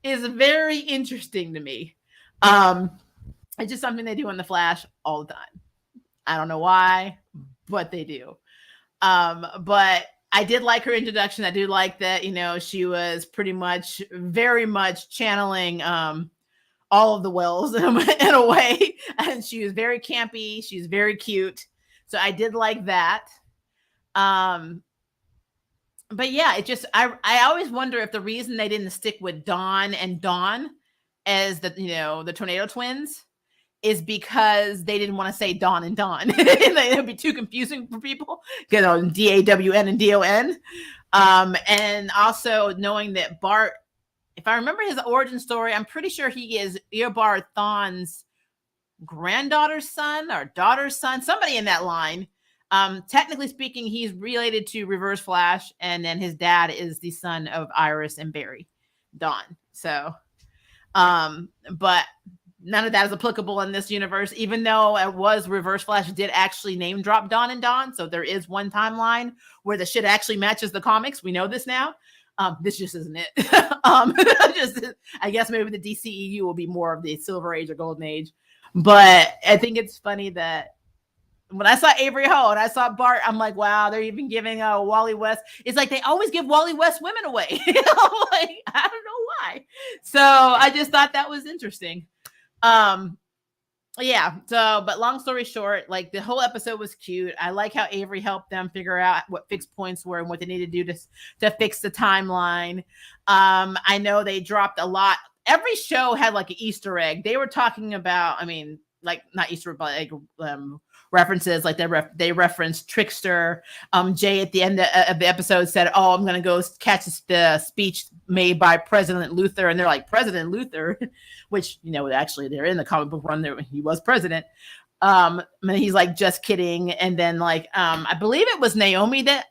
is very interesting to me. It's just something they do in the Flash all the time. I don't know why, but they do. But I did like her introduction. I do like that, she was very much channeling all of the Wells in a way. And she was very campy. She's very cute. So I did like that. But yeah, I always wonder if the reason they didn't stick with Dawn and Dawn as the Tornado Twins is because they didn't want to say Dawn and Dawn. It would be too confusing for people. DAWN and DON. And also knowing that Bart, if I remember his origin story, I'm pretty sure he is Eobard Thawne's granddaughter's son or daughter's son, somebody in that line. Technically speaking, he's related to Reverse Flash, and then his dad is the son of Iris and Barry, Dawn. So, but none of that is applicable in this universe, even though it was Reverse Flash did actually name drop Dawn and Dawn. So there is one timeline where the shit actually matches the comics. We know this now. This just isn't it. I guess maybe the DCEU will be more of the Silver Age or Golden Age. But I think it's funny that when I saw Avery Ho and I saw Bart, I'm like, wow, they're even giving Wally West. It's like they always give Wally West women away. Like, I don't know why. So I just thought that was interesting. Yeah. So, but long story short, like the whole episode was cute. I like how Avery helped them figure out what fixed points were and what they needed to do to fix the timeline. I know they dropped a lot. Every show had like an Easter egg. They were talking about, like not Easter, but like references, like they referenced Trickster. Jay at the end of the episode said, "Oh, I'm gonna go catch the speech made by President Luther," and they're like, "President Luther," which actually they're in the comic book run there. He was president. And he's like, "Just kidding." And then like, I believe it was Naomi that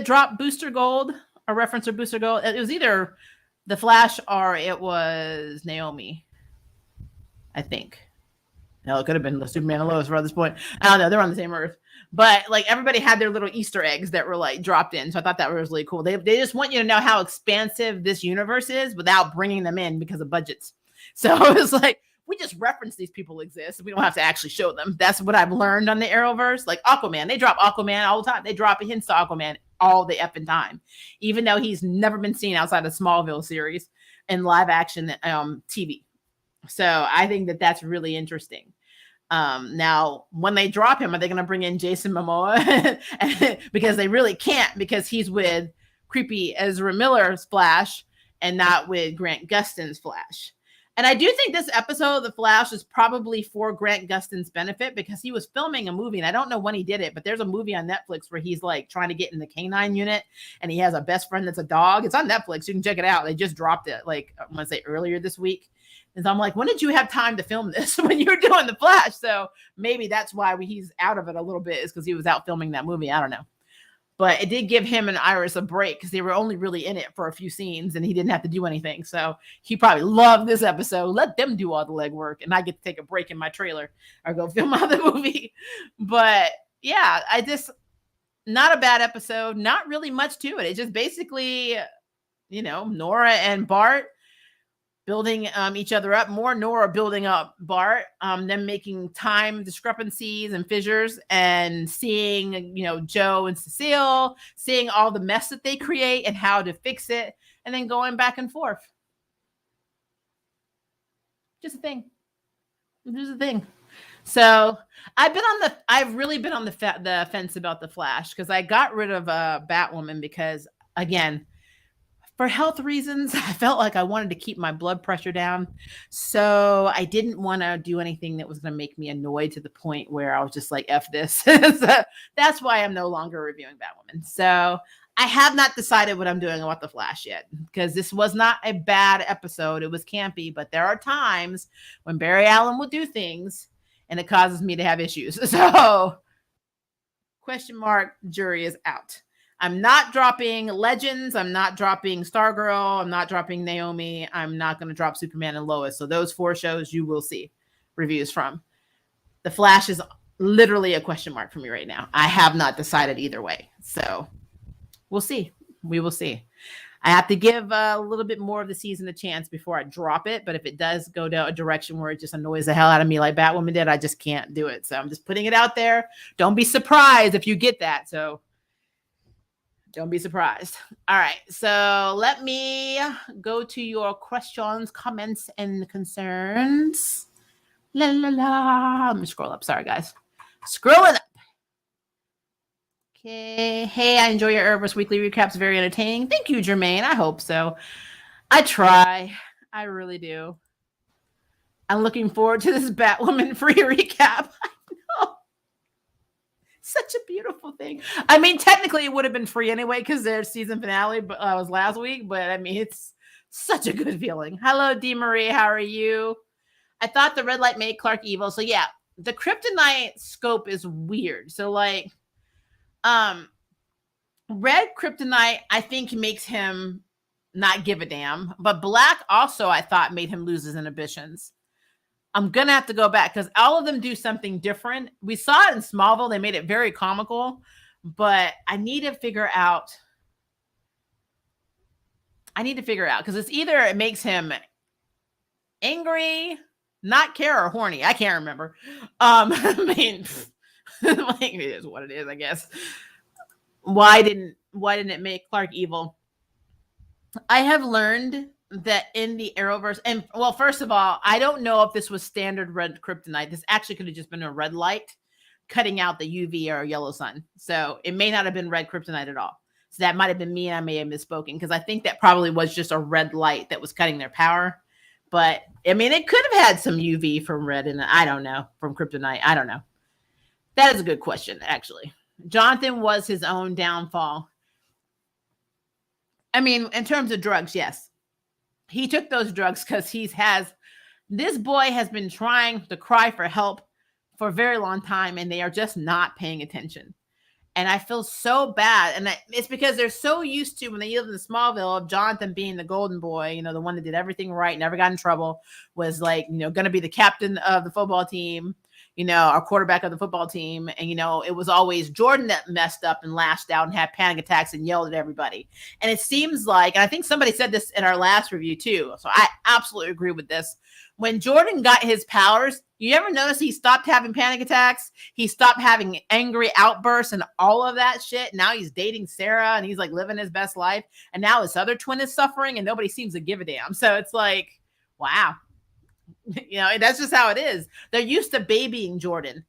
dropped Booster Gold, a reference to Booster Gold. It was either the Flash or it was Naomi, I think. No, it could have been Superman and Lois at this point. I don't know. They're on the same Earth. But like everybody had their little Easter eggs that were like dropped in. So I thought that was really cool. They just want you to know how expansive this universe is without bringing them in because of budgets. So it was like, we just reference these people exist. We don't have to actually show them. That's what I've learned on the Arrowverse. Like Aquaman, they drop Aquaman all the time. They drop hints to Aquaman all the effing time, even though he's never been seen outside of Smallville series and live action TV. So I think that that's really interesting. Now, when they drop him, are they going to bring in Jason Momoa? Because they really can't, because he's with creepy Ezra Miller's Flash and not with Grant Gustin's Flash. And I do think this episode of The Flash is probably for Grant Gustin's benefit, because he was filming a movie, and I don't know when he did it, but there's a movie on Netflix where he's like trying to get in the canine unit, and he has a best friend that's a dog. It's on Netflix. You can check it out. They just dropped it, like, I want to say earlier this week. And so I'm like, when did you have time to film this when you were doing The Flash? So maybe that's why he's out of it a little bit, is because he was out filming that movie. I don't know. But it did give him and Iris a break, because they were only really in it for a few scenes and he didn't have to do anything. So he probably loved this episode. Let them do all the legwork and I get to take a break in my trailer or go film out the movie. But yeah, not a bad episode. Not really much to it. It's just basically, Nora and Bart building each other up, more Nora building up Bart, them making time discrepancies and fissures, and seeing, Joe and Cecile, seeing all the mess that they create and how to fix it, and then going back and forth. Just a thing. Just a thing. So I've really been on the fence about The Flash, because I got rid of Batwoman because, again, for health reasons, I felt like I wanted to keep my blood pressure down. So I didn't want to do anything that was going to make me annoyed to the point where I was just like, F this. So that's why I'm no longer reviewing Batwoman. So I have not decided what I'm doing about The Flash yet, because this was not a bad episode. It was campy, but there are times when Barry Allen will do things and it causes me to have issues. So question mark, jury is out. I'm not dropping Legends. I'm not dropping Stargirl. I'm not dropping Naomi. I'm not going to drop Superman and Lois. So those 4 shows you will see reviews from. The Flash is literally a question mark for me right now. I have not decided either way. So we'll see. We will see. I have to give a little bit more of the season a chance before I drop it. But if it does go down a direction where it just annoys the hell out of me like Batwoman did, I just can't do it. So I'm just putting it out there. Don't be surprised if you get that. So don't be surprised. All right. So let me go to your questions, comments, and concerns. La, la, la. Let me scroll up. Sorry, guys. Scrolling up. Okay. Hey, I enjoy your Arrowverse weekly recaps. Very entertaining. Thank you, Jermaine. I hope so. I try. I really do. I'm looking forward to this Batwoman free recap. Such a beautiful thing. I mean, technically it would have been free anyway, because their season finale was last week, but I mean, it's such a good feeling. Hello, Dee Marie. How are you? I thought the red light made Clark evil. So yeah, the kryptonite scope is weird. So like, red kryptonite, I think makes him not give a damn, but black also, I thought, made him lose his inhibitions. I'm going to have to go back, because all of them do something different. We saw it in Smallville. They made it very comical, but I need to figure out, because it's either it makes him angry, not care, or horny. I can't remember. I mean, like, it is what it is, I guess. Why didn't it make Clark evil? I have learned that in the Arrowverse, and well, first of all, I don't know if this was standard red kryptonite. This actually could have just been a red light cutting out the UV or yellow sun. So it may not have been red kryptonite at all. So that might have been me, and I may have misspoken, because I think that probably was just a red light that was cutting their power. But I mean, it could have had some UV from red, and I don't know, from kryptonite. I don't know. That is a good question, actually. Jonathan was his own downfall. I mean, in terms of drugs, yes. He took those drugs because this boy has been trying to cry for help for a very long time, and they are just not paying attention. And I feel so bad. And it's because they're so used to, when they lived in Smallville, of Jonathan being the golden boy, the one that did everything right, never got in trouble, was like, going to be the captain of the football team, our quarterback of the football team. And, it was always Jordan that messed up and lashed out and had panic attacks and yelled at everybody. And it seems like, and I think somebody said this in our last review too, so I absolutely agree with this. When Jordan got his powers, you ever notice he stopped having panic attacks? He stopped having angry outbursts and all of that shit. Now he's dating Sarah and he's like living his best life. And now his other twin is suffering and nobody seems to give a damn. So it's like, wow. That's just how it is. They're used to babying Jordan.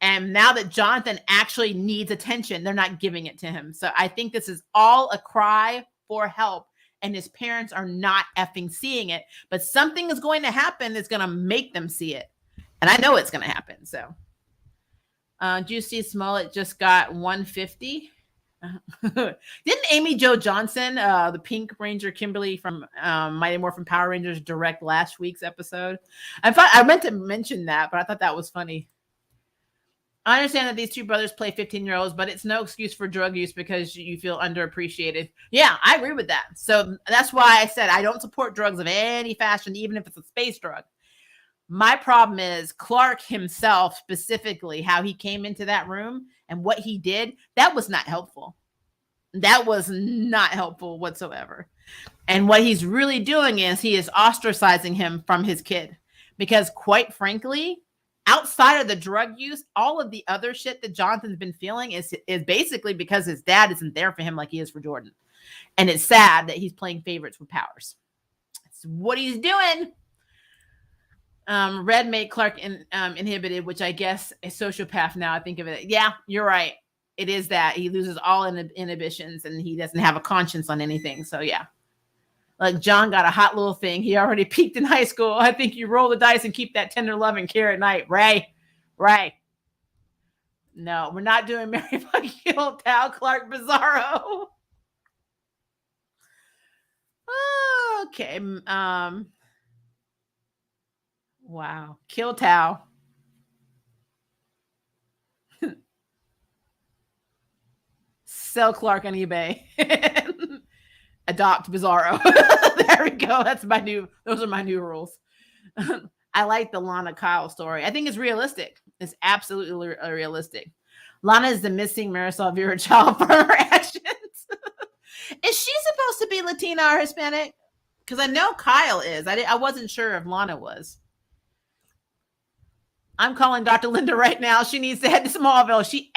And now that Jonathan actually needs attention, they're not giving it to him. So I think this is all a cry for help. And his parents are not effing seeing it. But something is going to happen that's going to make them see it. And I know it's going to happen. So Juicy Smollett just got 150. Didn't Amy Jo Johnson, the Pink Ranger Kimberly from Mighty Morphin Power Rangers, direct last week's episode? I meant to mention that, but I thought that was funny. I understand that these two brothers play 15-year-olds, but it's no excuse for drug use because you feel underappreciated. Yeah, I agree with that. So that's why I said I don't support drugs of any fashion, even if it's a space drug. My problem is Clark himself, specifically, how he came into that room and what he did. That was not helpful. That was not helpful whatsoever. And what he's really doing is he is ostracizing him from his kid. Because quite frankly, outside of the drug use, all of the other shit that Jonathan's been feeling is basically because his dad isn't there for him like he is for Jordan. And it's sad that he's playing favorites with powers. That's what he's doing. Red made Clark inhibited, which I guess a sociopath now. I think of it. Yeah, you're right. It is that. He loses all inhibitions and he doesn't have a conscience on anything. So yeah. Like John got a hot little thing. He already peaked in high school. I think you roll the dice and keep that tender love and care at night. Ray. No, we're not doing Mary Kill Tal Clark Bizarro. Okay. Wow. Kill Tal. Sell Clark on eBay. Adopt Bizarro. There we go. Those are my new rules. I like the Lana Kyle story. I think it's realistic. It's absolutely realistic. Lana is the missing Marisol Vera child for her actions. Is she supposed to be Latina or Hispanic? Because I know Kyle is. I wasn't sure if Lana was. I'm calling Dr. Linda right now. She needs to head to Smallville. She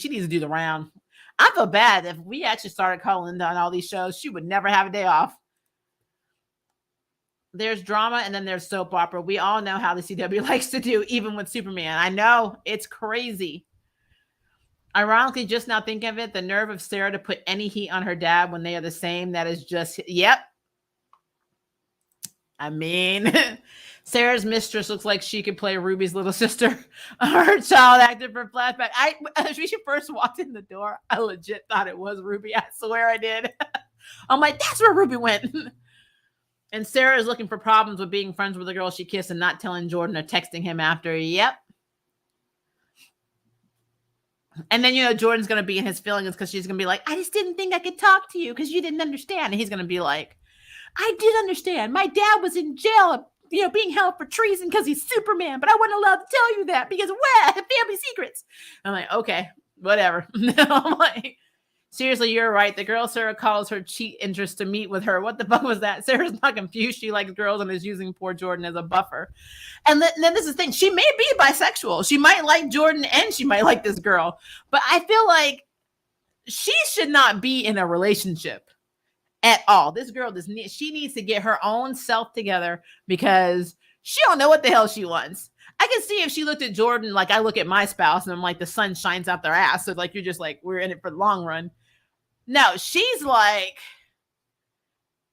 needs to do the round. I feel bad if we actually started calling Linda on all these shows. She would never have a day off. There's drama and then there's soap opera. We all know how the CW likes to do, even with Superman. I know, it's crazy. Ironically, just now thinking of it, the nerve of Sarah to put any heat on her dad when they are the same. That is just, yep. I mean, Sarah's mistress looks like she could play Ruby's little sister. Her child acted for flashback. When she first walked in the door, I legit thought it was Ruby. I swear I did. I'm like, that's where Ruby went. And Sarah is looking for problems with being friends with the girl she kissed and not telling Jordan or texting him after. Yep. And then, Jordan's going to be in his feelings because she's going to be like, I just didn't think I could talk to you because you didn't understand. And he's going to be like, I did understand. My dad was in jail, being held for treason because he's Superman, but I wasn't allowed to tell you that because, family secrets. I'm like, okay, whatever. I'm like, seriously, you're right. The girl Sarah calls her cheat interest to meet with her. What the fuck was that? Sarah's not confused. She likes girls and is using poor Jordan as a buffer. And then this is the thing. She may be bisexual. She might like Jordan and she might like this girl. But I feel like she should not be in a relationship at all. This girl she needs to get her own self together because she don't know what the hell she wants. I can see if she looked at Jordan like I look at my spouse and I'm like, the sun shines out their ass. So like, you're just like, we're in it for the long run. No, she's like,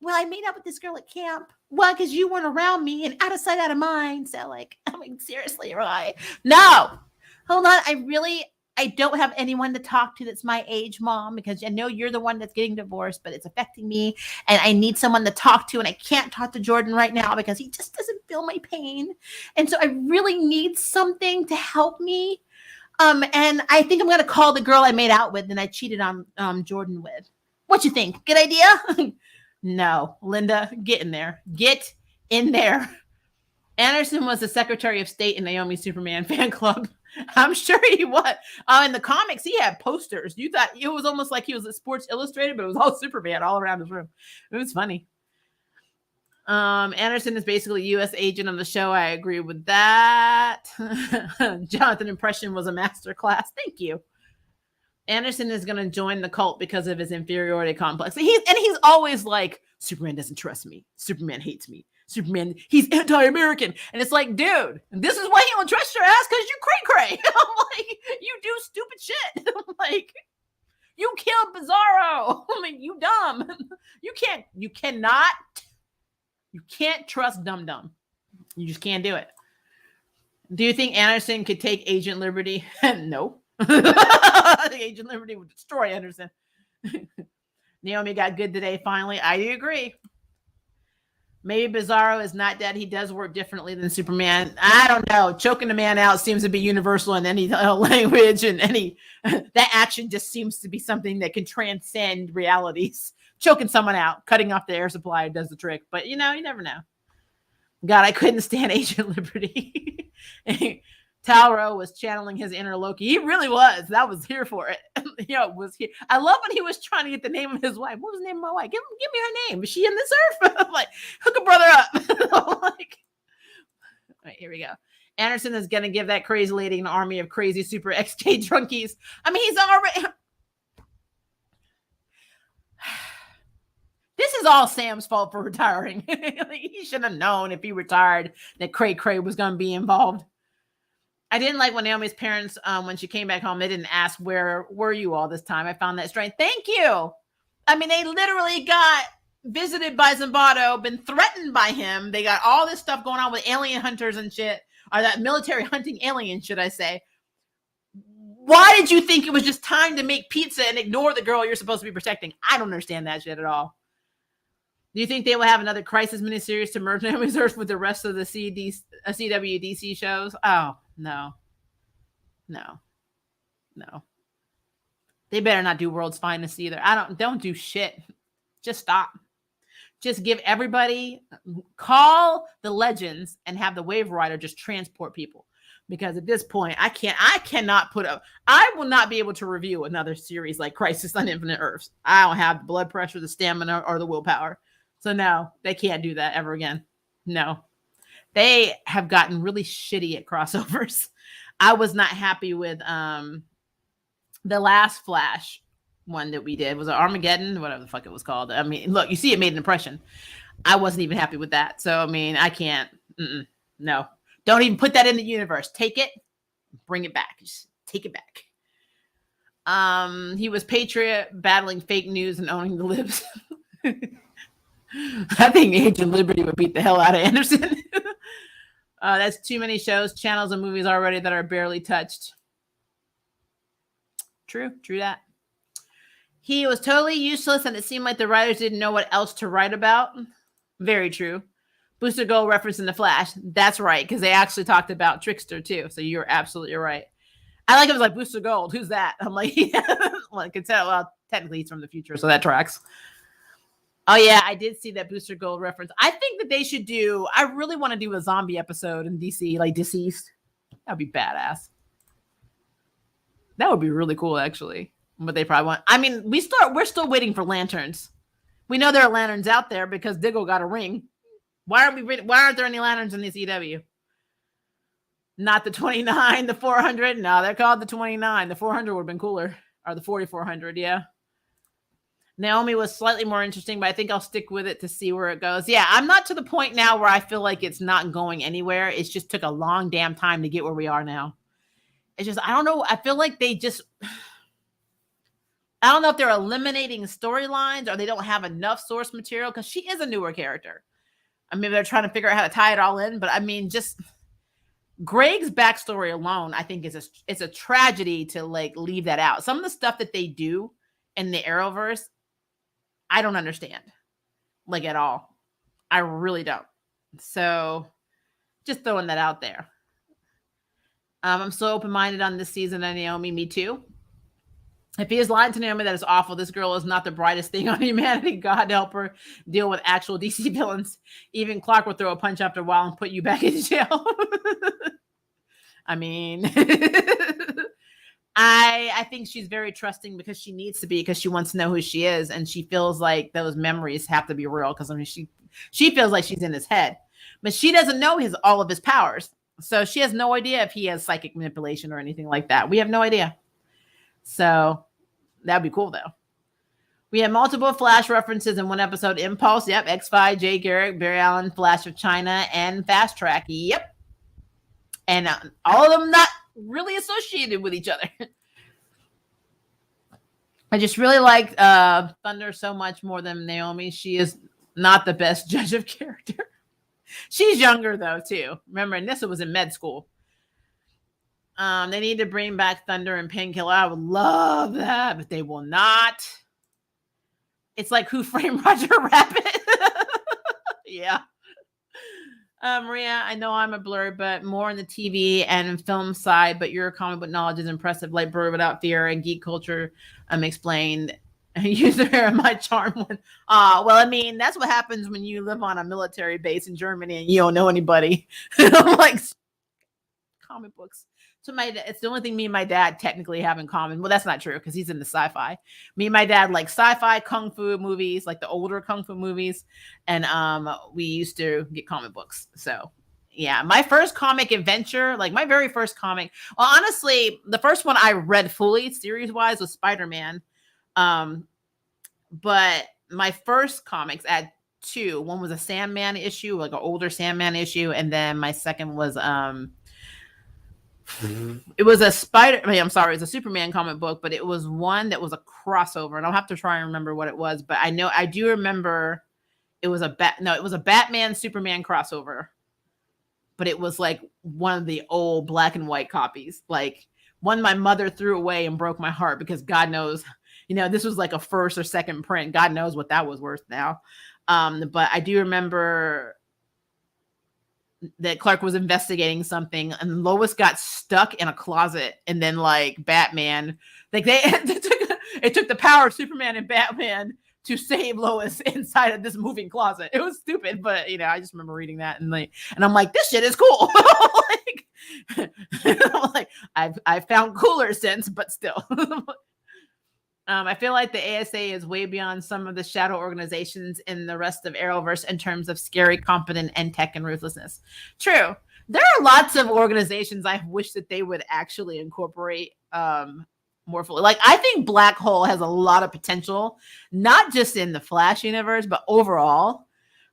well, I made up with this girl at camp. Well, because you weren't around me and out of sight, out of mind. So like, I mean, seriously, right? No, hold on. I don't have anyone to talk to that's my age, Mom, because I know you're the one that's getting divorced, but it's affecting me. And I need someone to talk to. And I can't talk to Jordan right now because he just doesn't feel my pain. And so I really need something to help me. And I think I'm going to call the girl I made out with and I cheated on Jordan with. What you think? Good idea? No, Linda, get in there. Get in there. Anderson was the Secretary of State in Naomi Superman fan club. I'm sure he was. In the comics, he had posters. You thought it was almost like he was at Sports Illustrated, but it was all Superman all around his room. It was funny. Anderson is basically a U.S. agent on the show. I agree with that. Jonathan impression was a masterclass. Thank you. Anderson is going to join the cult because of his inferiority complex. He's always like, Superman doesn't trust me. Superman hates me. Superman, he's anti-American. And it's like, dude, this is why he don't trust your ass, because you cray-cray. I'm like, you do stupid shit. I'm like, you killed Bizarro. I mean, you dumb. You can't trust dumb. You just can't do it. Do you think Anderson could take Agent Liberty? No. I think Agent Liberty would destroy Anderson. Naomi got good today, finally. I do agree. Maybe Bizarro is not dead. He does work differently than Superman. I don't know. Choking a man out seems to be universal in any language, and that action just seems to be something that can transcend realities. Choking someone out, cutting off the air supply does the trick. But, you never know. God, I couldn't stand Agent Liberty. Talro was channeling his inner Loki. He really was. That was here for it. Was here. I love when he was trying to get the name of his wife. What was the name of my wife? Give me her name. Is she in this earth? I'm like, hook a brother up. All right, here we go. Anderson is going to give that crazy lady an army of crazy super XK drunkies. I mean, he's already... This is all Sam's fault for retiring. He should have known if he retired that Cray Cray was going to be involved. I didn't like when Naomi's parents, when she came back home, they didn't ask, where were you all this time? I found that strange. Thank you. I mean, they literally got visited by Zimbardo, been threatened by him. They got all this stuff going on with alien hunters and shit, or that military hunting aliens, should I say. Why did you think it was just time to make pizza and ignore the girl you're supposed to be protecting? I don't understand that shit at all. Do you think they will have another Crisis miniseries to merge Naomi's Earth with the rest of the CW shows? Oh, no. They better not do World's Finest either. Don't do shit. Just stop. Just give everybody, call the legends and have the Wave Rider just transport people. Because at this point, I will not be able to review another series like Crisis on Infinite Earths. I don't have the blood pressure, the stamina, or the willpower. So no, they can't do that ever again. No. They have gotten really shitty at crossovers. I was not happy with the last Flash one that we did. Was it Armageddon? Whatever the fuck it was called. I mean, look, you see it made an impression. I wasn't even happy with that. So, I mean, I can't. No. Don't even put that in the universe. Take it, bring it back. Just take it back. He was Patriot, battling fake news and owning the libs. I think Agent Liberty would beat the hell out of Anderson. That's too many shows, channels, and movies already that are barely touched. True that. He was totally useless, and it seemed like the writers didn't know what else to write about. Very true. Booster Gold reference in The Flash. That's right, because they actually talked about Trickster, too. So you're absolutely right. I like it was like, Booster Gold, who's that? I'm like, well, technically he's from the future, so that tracks. Oh, yeah, I did see that Booster Gold reference. I think that they should I really want to do a zombie episode in DC, like Deceased. That'd be badass. That would be really cool, actually. But they probably want, I mean, we're still waiting for lanterns. We know there are lanterns out there because Diggle got a ring. Why aren't there any lanterns in the CW? Not the 29, the 400. No, they're called the 29. The 400 would have been cooler. Or the 4400, yeah. Naomi was slightly more interesting, but I think I'll stick with it to see where it goes. Yeah, I'm not to the point now where I feel like it's not going anywhere. It just took a long damn time to get where we are now. It's just, I don't know. I feel like I don't know if they're eliminating storylines or they don't have enough source material, because she is a newer character. I mean, they're trying to figure out how to tie it all in, but I mean, just Greg's backstory alone, I think it's a tragedy to like leave that out. Some of the stuff that they do in the Arrowverse, I don't understand, like, at all. I really don't. So just throwing that out there. I'm so open-minded on this season of Naomi. Me too. If he is lying to Naomi, that is awful. This girl is not the brightest thing on humanity. God help her deal with actual DC villains. Even Clark will throw a punch after a while and put you back in jail. I mean, I think she's very trusting because she needs to be, because she wants to know who she is, and she feels like those memories have to be real, because I mean, she feels like she's in his head, but she doesn't know all of his powers, so she has no idea if he has psychic manipulation or anything like that. We have no idea. So that'd be cool, though. We had multiple Flash references in one episode. Impulse, yep. X-Fi, Jay Garrick, Barry Allen, Flash of China, and Fast Track, yep. And all of them not really associated with each other. I just really like Thunder so much more than Naomi. She is not the best judge of character. She's younger, though, too. Remember, Nissa was in med school. They need to bring back Thunder and Painkiller. I would love that, but they will not. It's like Who Framed Roger Rabbit. Yeah. Maria, I know I'm a blur, but more on the TV and film side, but your comic book knowledge is impressive, like Blur Without Fear and Geek Culture explained. Use the hair of my charm one. Well, I mean, that's what happens when you live on a military base in Germany and you don't know anybody. I'm like, comic books. So it's the only thing me and my dad technically have in common. Well, that's not true because he's into sci-fi. Me and my dad like sci-fi kung fu movies, like the older kung fu movies, and we used to get comic books. So yeah, my first comic adventure, like my very first comic. Well, honestly, the first one I read fully series-wise was Spider-Man. But my first comics I had two. One was a Sandman issue, like an older Sandman issue, and then my second was it was a it was a Superman comic book, but it was one that was a crossover, and I'll have to try and remember what it was, but I do remember it was a Batman Superman crossover, but it was like one of the old black and white copies, like one my mother threw away and broke my heart because God knows, this was like a first or second print. God knows what that was worth now. But I do remember that Clark was investigating something and Lois got stuck in a closet, and then like Batman, like it took the power of Superman and Batman to save Lois inside of this moving closet. It was stupid, but I just remember reading that and I'm like, this shit is cool. like I've found cooler since, but still. I feel like the ASA is way beyond some of the shadow organizations in the rest of Arrowverse in terms of scary, competent, and tech and ruthlessness. True. There are lots of organizations I wish that they would actually incorporate more fully. Like, I think Black Hole has a lot of potential, not just in the Flash universe, but overall.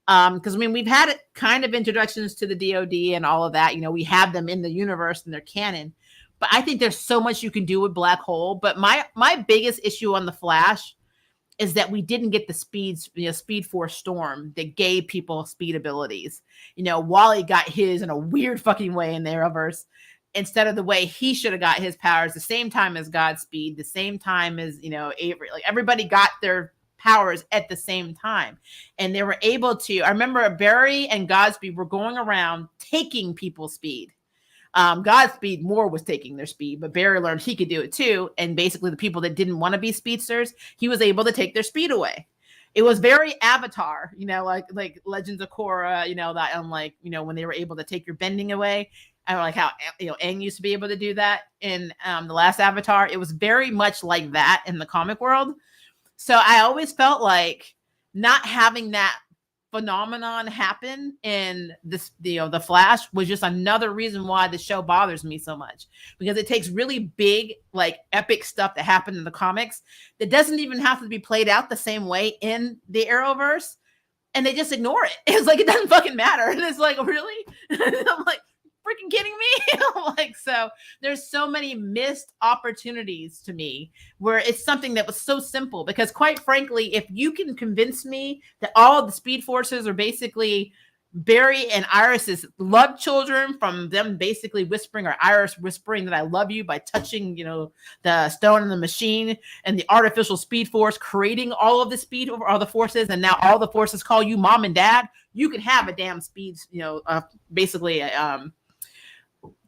Because, we've had kind of introductions to the DoD and all of that. We have them in the universe and they're canon. But I think there's so much you can do with Black Hole. But my biggest issue on the Flash is that we didn't get the Speed Force Storm that gave people speed abilities. Wally got his in a weird fucking way in the Arrowverse, instead of the way he should have got his powers the same time as Godspeed, the same time as Avery. Like, everybody got their powers at the same time, and they were able to. I remember Barry and Godspeed were going around taking people's speed. Godspeed more was taking their speed, but Barry learned he could do it too. And basically the people that didn't want to be speedsters, he was able to take their speed away. It was very Avatar, like Legends of Korra, that, and like, when they were able to take your bending away. I like how, Aang used to be able to do that in the last Avatar. It was very much like that in the comic world. So I always felt like not having that phenomenon happen in this, the Flash was just another reason why the show bothers me so much, because it takes really big, like epic stuff that happened in the comics that doesn't even have to be played out the same way in the Arrowverse, and they just ignore it. It's like, it doesn't fucking matter. And it's like, really? I'm like, freaking kidding me? Like, so there's so many missed opportunities to me where it's something that was so simple, because quite frankly, if you can convince me that all of the Speed Forces are basically Barry and Iris's love children, from them basically whispering, or Iris whispering that I love you by touching, the stone in the machine, and the artificial Speed Force creating all of the speed over all the forces, and now all the forces call you mom and dad, you can have a damn speed, basically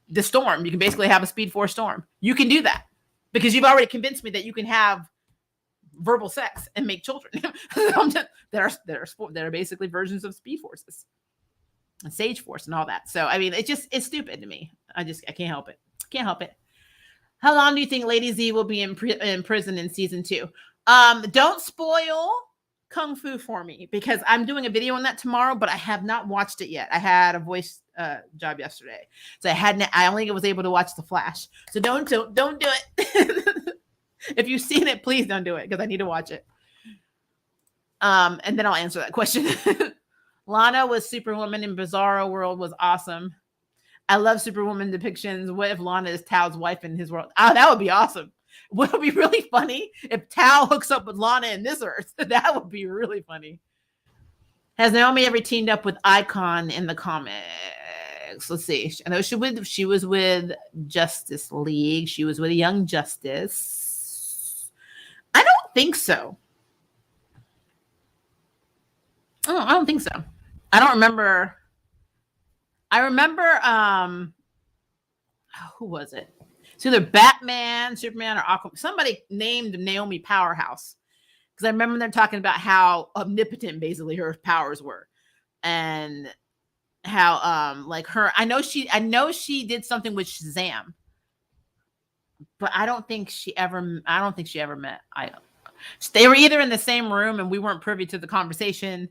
the storm. You can basically have a Speed Force storm. You can do that because you've already convinced me that you can have verbal sex and make children that are basically versions of Speed Forces and Sage Force and all that. So it's stupid to me. I can't help it. How long do you think Lady Z will be in prison in season 2? Don't spoil Kung Fu for me, because I'm doing a video on that tomorrow, but I have not watched it yet. I had a voice job yesterday, so I only was able to watch The Flash. So don't do it. If you've seen it, please don't do it, because I need to watch it. And then I'll answer that question. Lana was Superwoman in Bizarro World was awesome. I love Superwoman depictions. What if Lana is Tao's wife in his world? Oh, that would be awesome. What would be really funny if Tao hooks up with Lana in this Earth? That would be really funny. Has Naomi ever teamed up with Icon in the comics? Let's see. I know she was with Justice League. She was with Young Justice. I don't think so. Oh, I don't think so. I don't remember. I remember who was it? It's either Batman, Superman, or Aquaman. Somebody named Naomi Powerhouse. Because I remember them talking about how omnipotent basically her powers were. And how like her I know she did something with Shazam. But I don't think she ever met. They were either in the same room and we weren't privy to the conversation,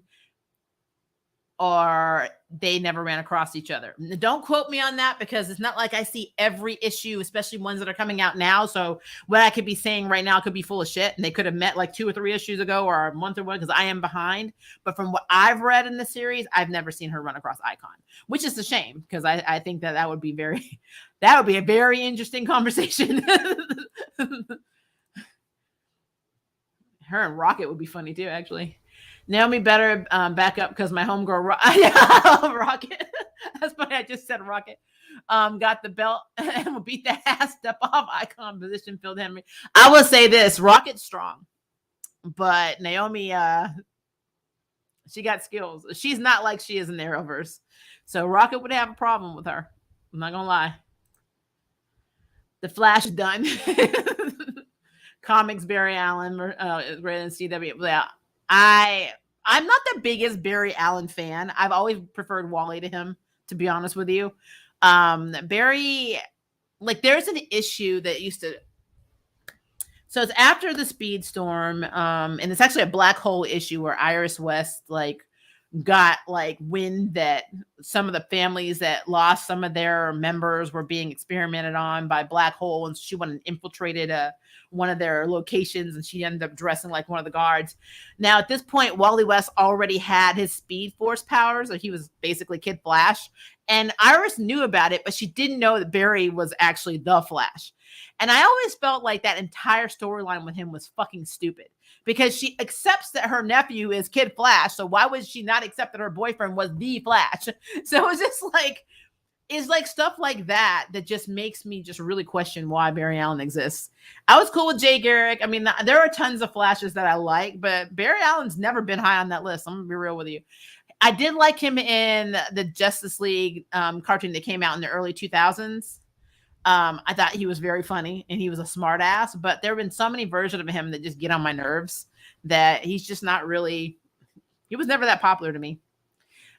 or they never ran across each other. Don't quote me on that, because it's not like I see every issue, especially ones that are coming out now. So what I could be saying right now could be full of shit, and they could have met like 2 or 3 issues ago or a month or one, because I am behind. But from what I've read in the series, I've never seen her run across Icon, which is a shame, because I think that would be a very interesting conversation. Her and Rocket would be funny too, actually. Naomi better back up, because my homegirl Rocket. That's funny. I just said Rocket. Got the belt and will beat the ass step off Icon position. Phil Henry. I will say this: Rocket's strong, but Naomi, she got skills. She's not like she is in the Arrowverse, so Rocket would have a problem with her. I'm not gonna lie. The Flash done. Comics Barry Allen, read in CW. Yeah. I'm not the biggest Barry Allen fan. I've always preferred Wally to him, to be honest with you. Barry, like, there's an issue that used to. So it's after the Speed Storm, and it's actually a black hole issue where Iris West got wind that some of the families that lost some of their members were being experimented on by black hole, and she went and infiltrated one of their locations, and she ended up dressing like one of the guards. Now at this point, Wally West already had his Speed Force powers, so he was basically Kid Flash, and Iris knew about it, but she didn't know that Barry was actually the Flash. And I always felt like that entire storyline with him was fucking stupid, because she accepts that her nephew is Kid Flash. So why would she not accept that her boyfriend was the Flash? So it's just it's like stuff like that just makes me just really question why Barry Allen exists. I was cool with Jay Garrick. I mean, there are tons of Flashes that I like, but Barry Allen's never been high on that list. I'm gonna be real with you. I did like him in the Justice League cartoon that came out in the early 2000s. I thought he was very funny and he was a smart ass, but there have been so many versions of him that just get on my nerves that he's just not really, he was never that popular to me.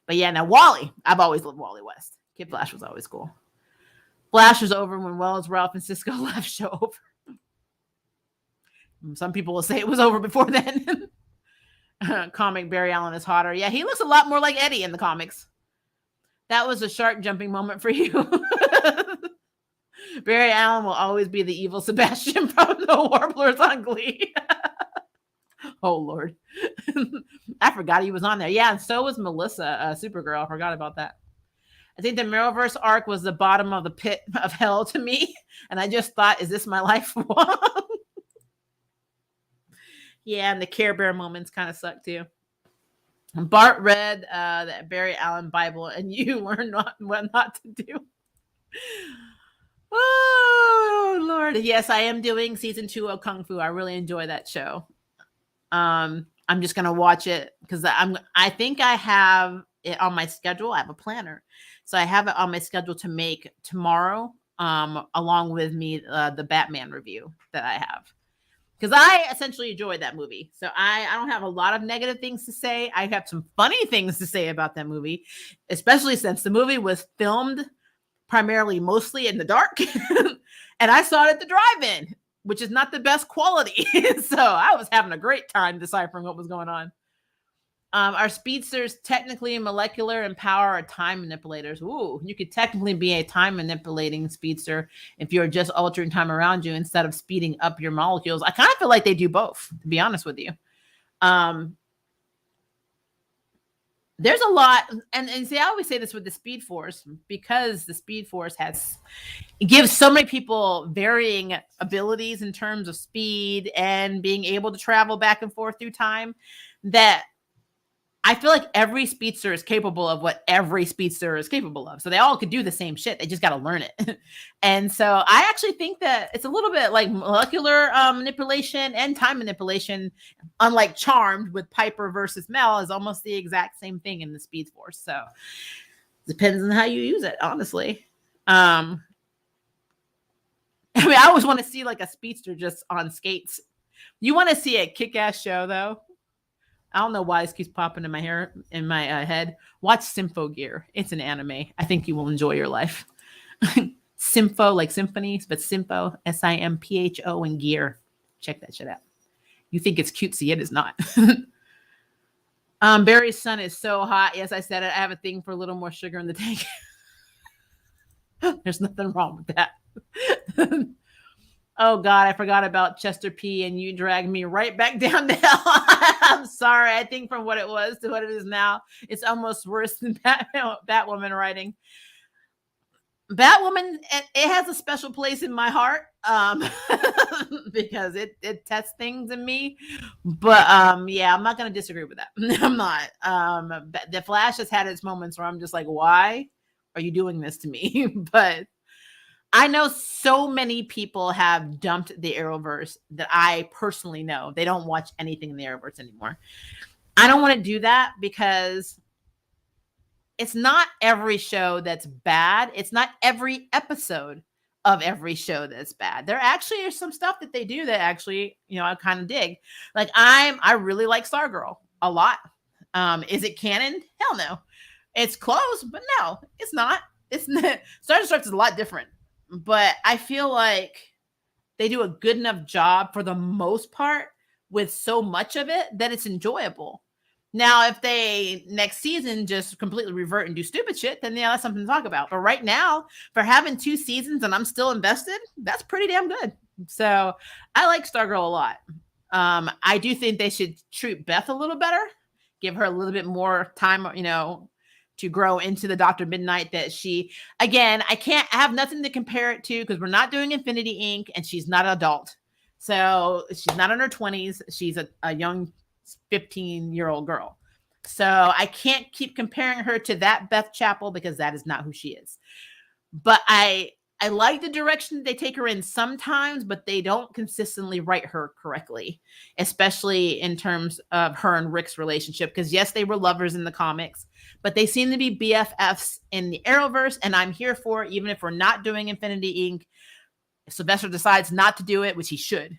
But yeah, now Wally, I've always loved Wally West. Kid Flash was always cool. Flash was over when Wells, Ralph, and Cisco left. Show over. Some people will say it was over before then. Comic Barry Allen is hotter. Yeah, he looks a lot more like Eddie in the comics. That was a shark jumping moment for you. Barry Allen will always be the evil Sebastian from the Warblers on Glee. Oh, Lord. I forgot he was on there. Yeah, and so was Melissa, Supergirl. I forgot about that. I think the Arrowverse arc was the bottom of the pit of hell to me. And I just thought, is this my life? Yeah, and the Care Bear moments kind of suck too. Bart read the Barry Allen Bible, and you learned what not to do. Oh, Lord. Yes, I am doing season 2 of Kung Fu. I really enjoy that show. I'm just going to watch it because I think I have it on my schedule. I have a planner. So I have it on my schedule to make tomorrow, along with me, the Batman review that I have. Because I essentially enjoyed that movie. So I don't have a lot of negative things to say. I have some funny things to say about that movie, especially since the movie was filmed mostly in the dark. And I saw it at the drive-in, which is not the best quality. So I was having a great time deciphering what was going on. Are speedsters technically molecular in power or time manipulators? Ooh, you could technically be a time manipulating speedster if you're just altering time around you instead of speeding up your molecules. I kind of feel like they do both, to be honest with you. there's a lot, and see, I always say this with the Speed Force, because the Speed Force gives so many people varying abilities in terms of speed and being able to travel back and forth through time, that I feel like every speedster is capable of what every speedster is capable of. So they all could do the same shit. They just got to learn it. And so I actually think that it's a little bit like molecular manipulation and time manipulation, unlike Charmed with Piper versus Mel, is almost the exact same thing in the Speed Force. So depends on how you use it, honestly. I mean, I always want to see like a speedster just on skates. You want to see a kick-ass show, though? I don't know why this keeps popping in my head. Watch Sympho Gear. It's an anime. I think you will enjoy your life. Sympho, like symphonies, but Sympho, Simpho, and Gear. Check that shit out. You think it's cutesy? It is not. Barry's son is so hot. Yes, I said it. I have a thing for a little more sugar in the tank. There's nothing wrong with that. Oh God, I forgot about Chester P, and you dragged me right back down to hell. I'm sorry. I think from what it was to what it is now, it's almost worse than Batwoman writing. Batwoman, it has a special place in my heart, because it tests things in me. But yeah, I'm not gonna disagree with that. I'm not. The Flash has had its moments where I'm just like, why are you doing this to me? But I know so many people have dumped the Arrowverse that I personally know. They don't watch anything in the Arrowverse anymore. I don't want to do that, because it's not every show that's bad. It's not every episode of every show that's bad. There actually is some stuff that they do that actually, I kind of dig. Like I really like Stargirl a lot. Is it canon? Hell no. It's close, but no, it's not. It's not. Star Trek is a lot different. But I feel like they do a good enough job for the most part with so much of it that it's enjoyable. Now, if they next season just completely revert and do stupid shit, then yeah, that's something to talk about. But right now, for having 2 seasons and I'm still invested, that's pretty damn good. So I like Stargirl a lot. I do think they should treat Beth a little better, give her a little bit more time, to grow into the Dr. Midnight that I have nothing to compare it to, because we're not doing Infinity Inc. and she's not an adult. So she's not in her 20s. She's a young 15-year-old girl. So I can't keep comparing her to that Beth Chapel, because that is not who she is. But I like the direction they take her in sometimes, but they don't consistently write her correctly, especially in terms of her and Rick's relationship. Because yes, they were lovers in the comics, but they seem to be BFFs in the Arrowverse, and I'm here for it, even if we're not doing Infinity Inc. If Sylvester decides not to do it, which he should.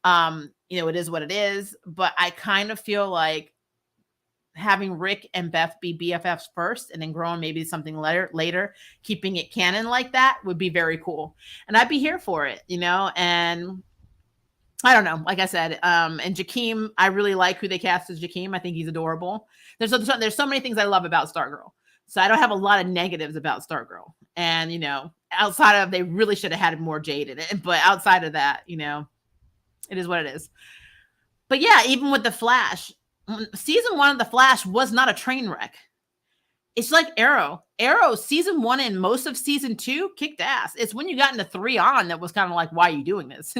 It is what it is, but I kind of feel like having Rick and Beth be BFFs first and then growing maybe something later, keeping it canon like that would be very cool. And I'd be here for it, and I don't know. Like I said, and Jakeem, I really like who they cast as Jakeem. I think he's adorable. There's so many things I love about Stargirl. So I don't have a lot of negatives about Stargirl. And, outside of, they really should have had more Jade in it. But outside of that, it is what it is. But yeah, even with the Flash, season 1 of the Flash was not a train wreck. It's like Arrow. Season 1 and most of season 2 kicked ass. It's when you got into 3 on that was kind of like, why are you doing this?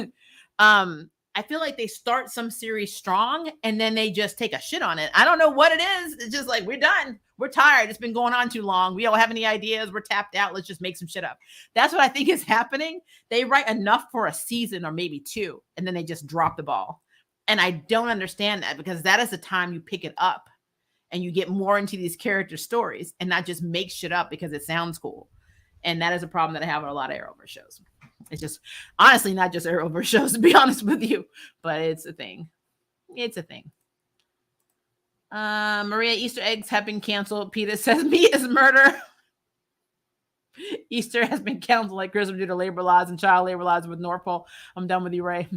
I feel like they start some series strong and then they just take a shit on it. I don't know what it is. It's just like, we're done. We're tired. It's been going on too long. We don't have any ideas. We're tapped out. Let's just make some shit up. That's what I think is happening. They write enough for a season or maybe 2, and then they just drop the ball. And I don't understand that, because that is the time you pick it up and you get more into these character stories and not just make shit up because it sounds cool. And that is a problem that I have with a lot of Arrowverse shows. It's just, honestly, not just Arrowverse shows, to be honest with you, but it's a thing. It's a thing. Maria, Easter eggs have been canceled. Peter says meat is murder. Easter has been canceled like Christmas due to labor laws and child labor laws with North Pole. I'm done with you, Ray.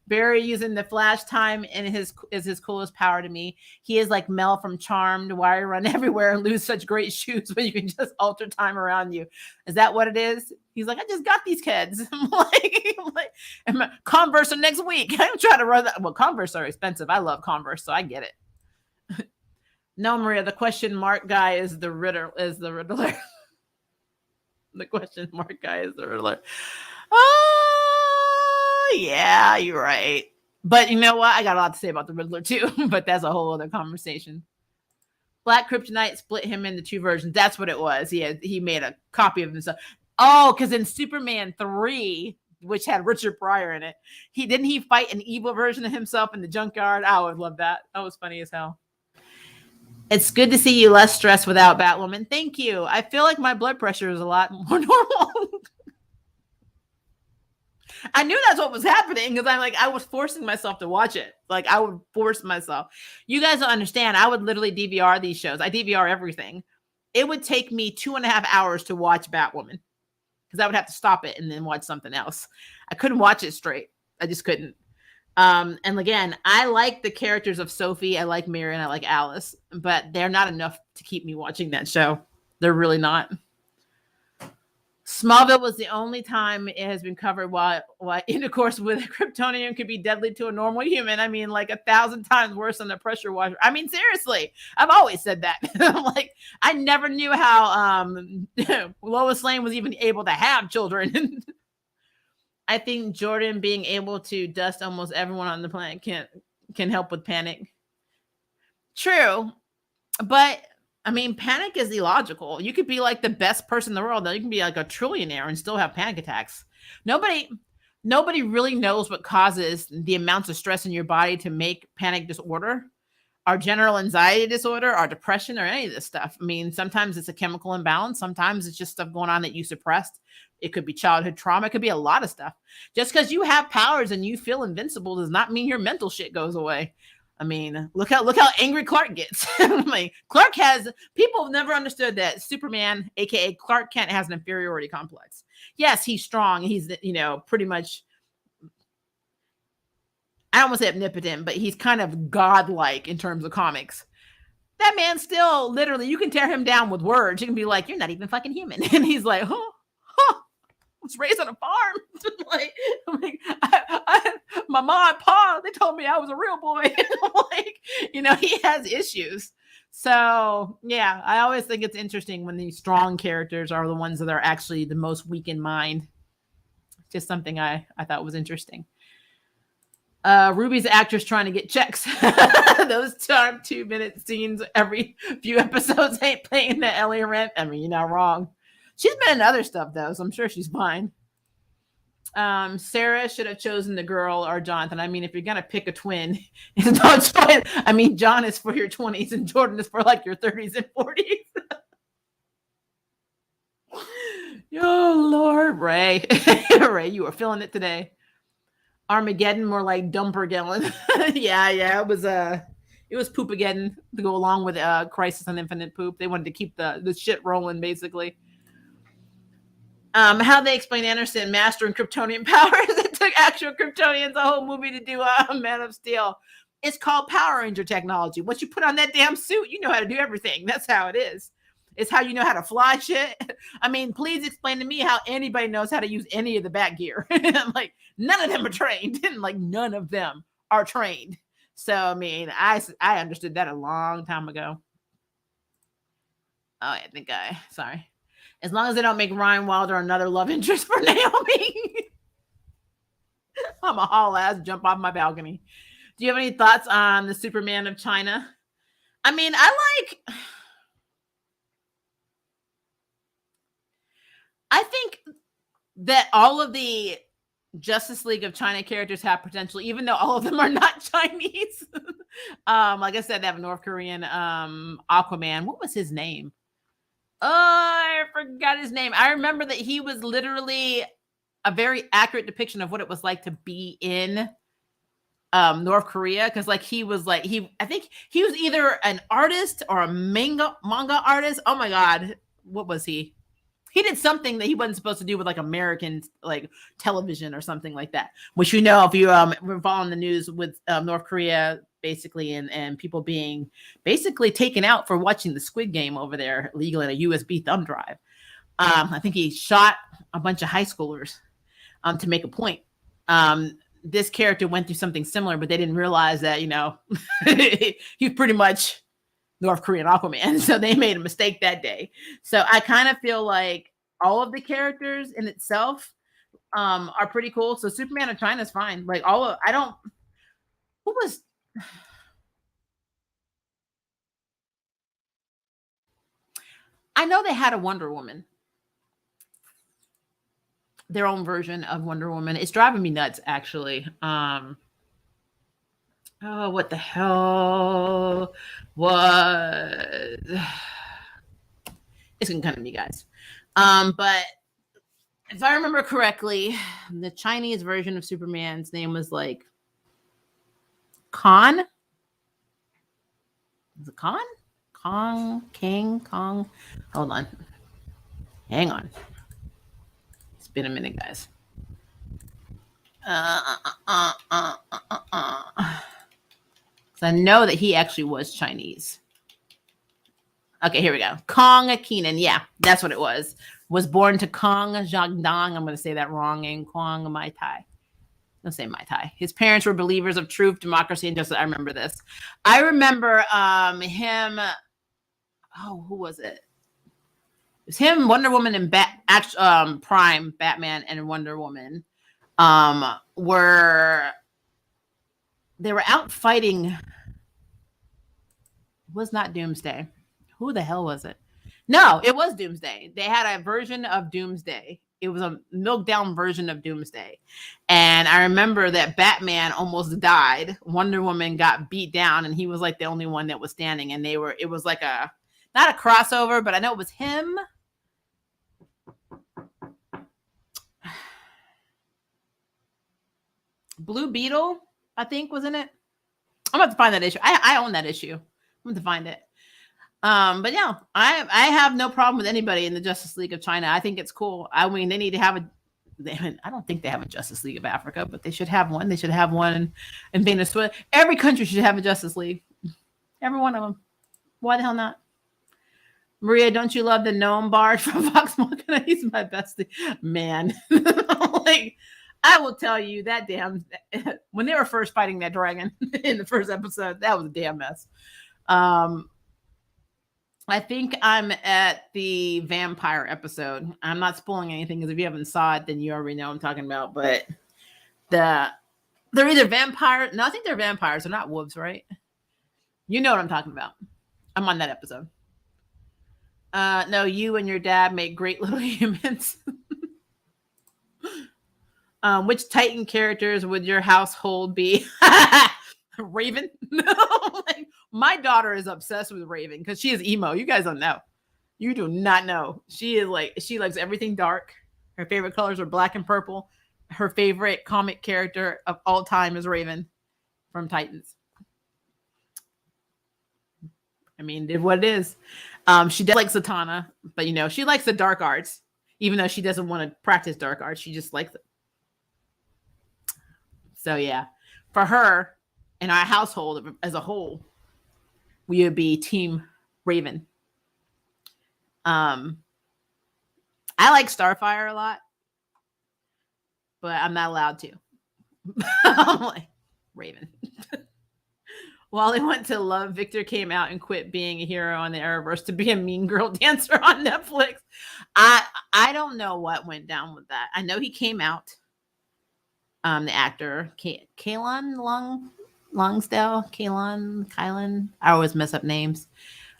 Barry using the Flash time and is his coolest power to me. He is like Mel from Charmed. Why run everywhere and lose such great shoes when you can just alter time around you? Is that what it is? He's like, I just got these kids. I'm like, Converse are next week. I'm trying to run that. Well, Converse are expensive. I love Converse, so I get it. No, Maria, the question mark guy is the Riddler. The question mark guy is the Riddler. Oh, yeah, you're right. But you know what? I got a lot to say about the Riddler too, but that's a whole other conversation. Black Kryptonite split him into two versions. That's what it was. He made a copy of himself. Oh, because in Superman 3, which had Richard Pryor in it, he fight an evil version of himself in the junkyard. I would love that. That was funny as hell. It's good to see you less stressed without Batwoman. Thank you. I feel like my blood pressure is a lot more normal. I knew that's what was happening because I was forcing myself to watch it. Like I would force myself. You guys don't understand. I would literally DVR these shows. I DVR everything. It would take me 2.5 hours to watch Batwoman because I would have to stop it and then watch something else. I couldn't watch it straight. I just couldn't. And again, I like the characters of Sophie. I like Mary and I like Alice, but they're not enough to keep me watching that show. They're really not. Smallville was the only time it has been covered while intercourse with a Kryptonian could be deadly to a normal human. I mean, like 1,000 times worse than a pressure washer. I mean, seriously, I've always said that. Like, I never knew how Lois Lane was even able to have children. I think Jordan being able to dust almost everyone on the planet can help with panic. True, but I mean, panic is illogical. You could be like the best person in the world. You can be like a trillionaire and still have panic attacks. Nobody really knows what causes the amounts of stress in your body to make panic disorder, or general anxiety disorder, or depression, or any of this stuff. I mean, sometimes it's a chemical imbalance. Sometimes it's just stuff going on that you suppressed. It could be childhood trauma. It could be a lot of stuff. Just because you have powers and you feel invincible does not mean your mental shit goes away. I mean, look how angry Clark gets. Like, people have never understood that Superman, aka Clark Kent, has an inferiority complex. Yes, he's strong. He's, pretty much, I don't want to say omnipotent, but he's kind of godlike in terms of comics. That man still, literally, you can tear him down with words. You can be like, you're not even fucking human. And he's like, I was raised on a farm. My mom and pa, they told me I was a real boy. He has issues. So yeah, I always think it's interesting when these strong characters are the ones that are actually the most weak in mind. Just something I thought was interesting. Ruby's actress trying to get checks. Those 2-minute scenes every few episodes ain't paying the Ellie rent. I mean, you're not wrong. She's been in other stuff, though, so I'm sure she's fine. Sarah should have chosen the girl or Jonathan. I mean, if you're going to pick a twin, it's no choice. I mean, John is for your 20s and Jordan is for like your 30s and 40s. Oh, Lord, Ray. Ray, you are feeling it today. Armageddon, more like Dumpergellon. yeah, it was Poopageddon to go along with Crisis on Infinite Poop. They wanted to keep the shit rolling, basically. How they explain Anderson mastering Kryptonian powers. It took actual Kryptonians a whole movie to do Man of Steel. It's called Power Ranger technology. Once you put on that damn suit, you know how to do everything. That's how it is. It's how you know how to fly shit. I mean, please explain to me how anybody knows how to use any of the bat gear. Like, none of them are trained. Like, none of them are trained. So, I mean, I understood that a long time ago. Oh, sorry. As long as they don't make Ryan Wilder another love interest for Naomi, I'm a haul ass jump off my balcony. Do you have any thoughts on the Superman of China? I mean, I think that all of the Justice League of China characters have potential, even though all of them are not Chinese. Like I said, they have a North Korean Aquaman. What was his name? Oh, I forgot his name. I remember that he was literally a very accurate depiction of what it was like to be in North Korea, because I think he was either an artist or a manga artist. Oh my god, what was he? He did something that he wasn't supposed to do with like American like television or something like that. Which, if you were following the news with North Korea basically, and people being basically taken out for watching the Squid Game over there legally on a USB thumb drive. I think he shot a bunch of high schoolers to make a point. This character went through something similar, but they didn't realize that, he pretty much North Korean Aquaman. So they made a mistake that day. So I kind of feel like all of the characters in itself are pretty cool. So Superman of China is fine. Like I don't who was I know they had a Wonder Woman, their own version of Wonder Woman. It's driving me nuts, actually. Oh, what the hell was? It's gonna come to me, guys. But if I remember correctly, the Chinese version of Superman's name was like Khan. Is it Khan? Kong. Hold on. Hang on. It's been a minute, guys. I know that he actually was Chinese. Okay, here we go. Kong Keenan. Yeah, that's what it was. Was born to Kong Zhagdang. I'm going to say that wrong. And Kwang Mai Tai. Don't say Mai Tai. His parents were believers of truth, democracy, and justice. I remember this. I remember him. Oh, who was it? It was him, Wonder Woman, and Prime, Batman, and Wonder Woman. Were out fighting. It was not Doomsday. Who the hell was it? No, it was Doomsday. They had a version of Doomsday. It was a milked down version of Doomsday. And I remember that Batman almost died. Wonder Woman got beat down, and he was like the only one that was standing. And it was like not a crossover, but I know it was him. Blue Beetle, I think, was in it. I'm about to find that issue. I own that issue. I'm going to find it. But yeah, I have no problem with anybody in the Justice League of China. I think it's cool. I mean, they need to have I don't think they have a Justice League of Africa, but they should have one. They should have one in Venezuela. Every country should have a Justice League. Every one of them. Why the hell not? Maria, don't you love the gnome bard from Vox Machina? He's my bestie. Man. Like, I will tell you that when they were first fighting that dragon in the first episode, that was a damn mess. I think I'm at the vampire episode. I'm not spoiling anything because if you haven't saw it, then you already know what I'm talking about. But they're either vampire. No, I think they're vampires. They're not wolves, right? You know what I'm talking about. I'm on that episode. No, you and your dad make great little humans. Which Titan characters would your household be? Raven? Like, my daughter is obsessed with Raven because she is emo. You guys don't know. You do not know. She likes everything dark. Her favorite colors are black and purple. Her favorite comic character of all time is Raven from Titans. I mean, did what it is. She does like Zatanna, but she likes the dark arts, even though she doesn't want to practice dark arts. She just likes it. So yeah, for her and our household as a whole, we would be Team Raven. I like Starfire a lot, but I'm not allowed to. I'm like, Raven. Wally went to love. Victor came out and quit being a hero on the Arrowverse to be a mean girl dancer on Netflix. I don't know what went down with that. I know he came out. The actor, Kylan Kylan. I always mess up names.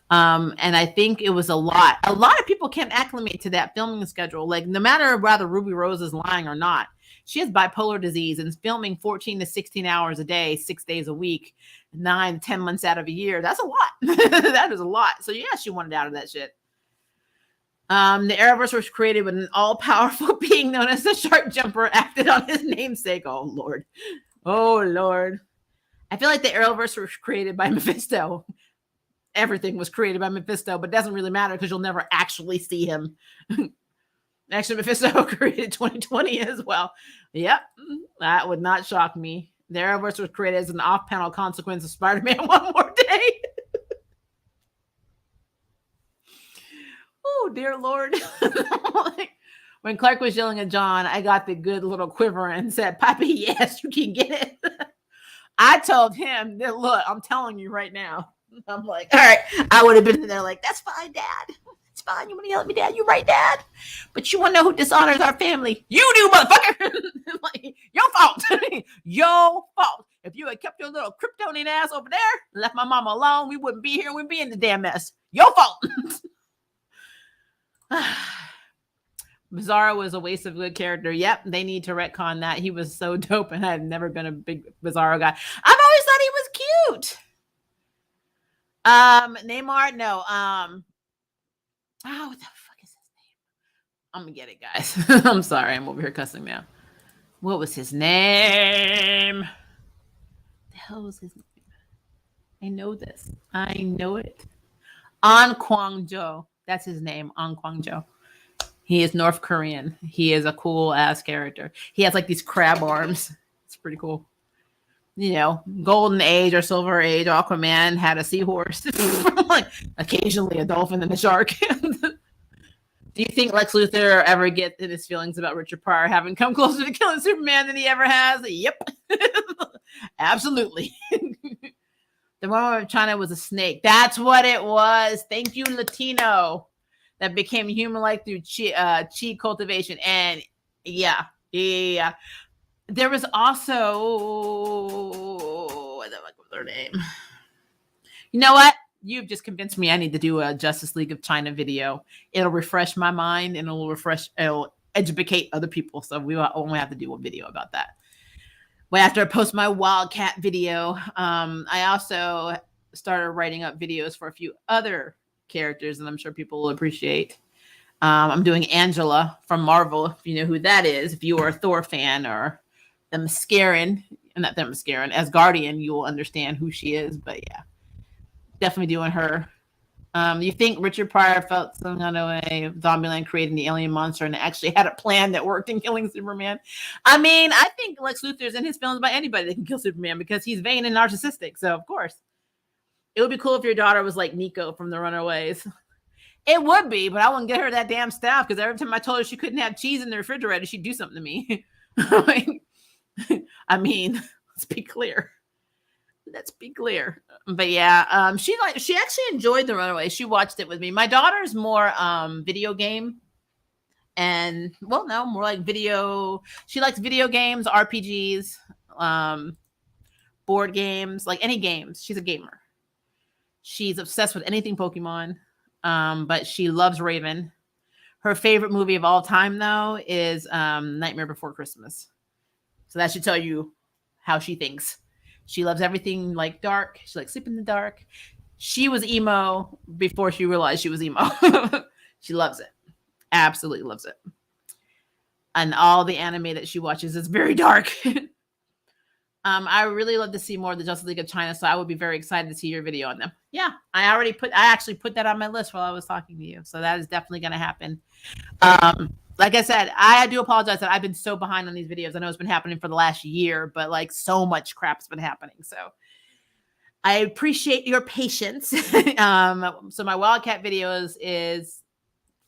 And I think it was a lot. A lot of people can't acclimate to that filming schedule. Like, no matter whether Ruby Rose is lying or not, she has bipolar disease and is filming 14 to 16 hours a day, 6 days a week, 9 to 10 months out of a year. That's a lot. That is a lot. So yeah, she wanted out of that shit. The Arrowverse was created with an all-powerful being known as the Shark Jumper acted on his namesake. Oh, Lord. Oh, Lord. I feel like the Arrowverse was created by Mephisto. Everything was created by Mephisto, but it doesn't really matter because you'll never actually see him. Actually, Mephisto created 2020 as well. Yep, that would not shock me. The Arrowverse was created as an off-panel consequence of Spider-Man One More Day. Oh, dear Lord. When Clark was yelling at John, I got the good little quiver and said, Papi, yes, you can get it. I told him that, look, I'm telling you right now. I'm like, all right. I would have been in there like, that's fine, Dad. It's fine. You want to yell at me, Dad? You're right, Dad. But you want to know who dishonors our family? You do, motherfucker. Like, your fault. Your fault. If you had kept your little Kryptonian ass over there, left my mama alone, we wouldn't be here. We'd be in the damn mess. Your fault. Bizarro was a waste of good character. Yep, they need to retcon that. He was so dope, and I've never been a big Bizarro guy. I've always thought he was cute. Neymar, no. What the fuck is his name? I'm gonna get it, guys. I'm sorry, I'm over here cussing now. What was his name? The hell was his name? I know this. I know it. An Kwang-jo. That's his name. An Kwang-jo. He is North Korean. He is a cool ass character. He has like these crab arms. It's pretty cool. You know, Golden Age or Silver Age, Aquaman had a seahorse. Like occasionally a dolphin and a shark. Do you think Lex Luthor ever gets in his feelings about Richard Pryor having come closer to killing Superman than he ever has? Yep. Absolutely. The one with China was a snake. That's what it was. Thank you, Latino. That became human-like through chi cultivation. And yeah. There was also, what was her name? You know what? You've just convinced me I need to do a Justice League of China video. It'll refresh my mind and it'll educate other people. So we won't have to do a video about that. But after I post my Wildcat video, I also started writing up videos for a few other characters, and I'm sure people will appreciate. I'm doing Angela from Marvel, if you know who that is. If you are a Thor fan, or the Mascaran, not the Mascaran, as Guardian, you will understand who she is. But yeah, definitely doing her. You think Richard Pryor felt some kind of way Zombieland creating the alien monster and actually had a plan that worked in killing Superman? I mean, I think Lex Luthor's in his feelings by anybody that can kill Superman because he's vain and narcissistic. So of course. It would be cool if your daughter was like Nico from The Runaways. It would be, but I wouldn't get her that damn staff because every time I told her she couldn't have cheese in the refrigerator, she'd do something to me. I mean, let's be clear. Let's be clear. But yeah, she actually enjoyed The Runaways. She watched it with me. My daughter's more video game and more like video. She likes video games, RPGs, board games, like any games. She's a gamer. She's obsessed with anything Pokemon, but she loves Raven. Her favorite movie of all time, though, is Nightmare Before Christmas. So that should tell you how she thinks. She loves everything like dark. She likes sleep in the dark. She was emo before she realized she was emo. She loves it. Absolutely loves it. And all the anime that she watches is very dark. I really love to see more of the Justice League of China, so I would be very excited to see your video on them. Yeah, I actually put that on my list while I was talking to you, so that is definitely going to happen. Like I said, I do apologize that I've been so behind on these videos. I know it's been happening for the last year, but like so much crap's been happening, so I appreciate your patience. So my Wildcat videos is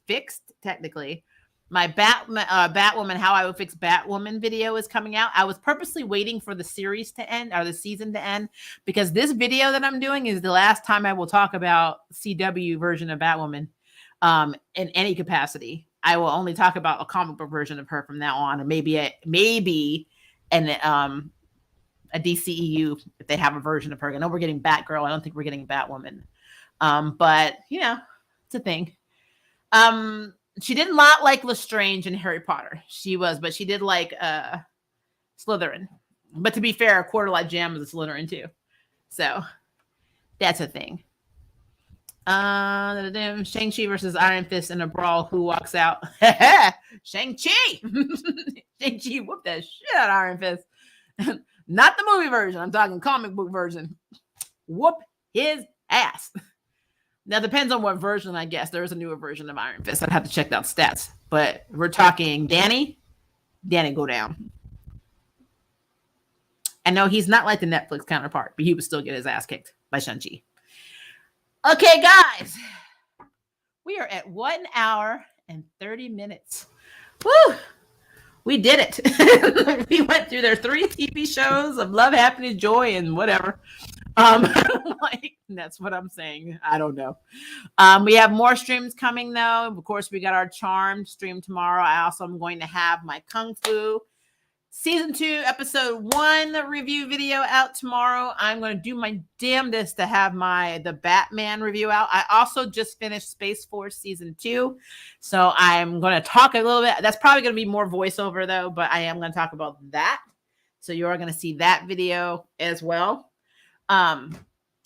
fixed technically. My Batwoman, how I would fix Batwoman video is coming out. I was purposely waiting for the series to end or the season to end because this video that I'm doing is the last time I will talk about CW version of Batwoman in any capacity. I will only talk about a comic book version of her from now on, and maybe a DCEU if they have a version of her. I know we're getting Batgirl. I don't think we're getting Batwoman. But you know, it's a thing. She did not like Lestrange in Harry Potter. But she did like Slytherin. But to be fair, Quarter Life Jam is a Slytherin too. So that's a thing. Shang-Chi versus Iron Fist in a brawl. Who walks out? Shang-Chi! Shang-Chi whooped that shit out of Iron Fist. Not the movie version. I'm talking comic book version. Whoop his ass. Now, depends on what version, I guess. There is a newer version of Iron Fist. I'd have to check out stats. But we're talking Danny, go down. I know he's not like the Netflix counterpart, but he would still get his ass kicked by Shang-Chi. Okay, guys. We are at 1 hour and 30 minutes. Woo! We did it. We went through their 3 TV shows of love, happiness, joy, and whatever. Like, that's what I'm saying. I don't know. We have more streams coming though. Of course, we got our Charmed stream tomorrow. I also am going to have my Kung Fu Season 2, Episode 1 review video out tomorrow. I'm going to do my damnedest to have the Batman review out. I also just finished Space Force Season 2, so I'm going to talk a little bit. That's probably going to be more voiceover, though, but I am going to talk about that. So you are going to see that video as well. And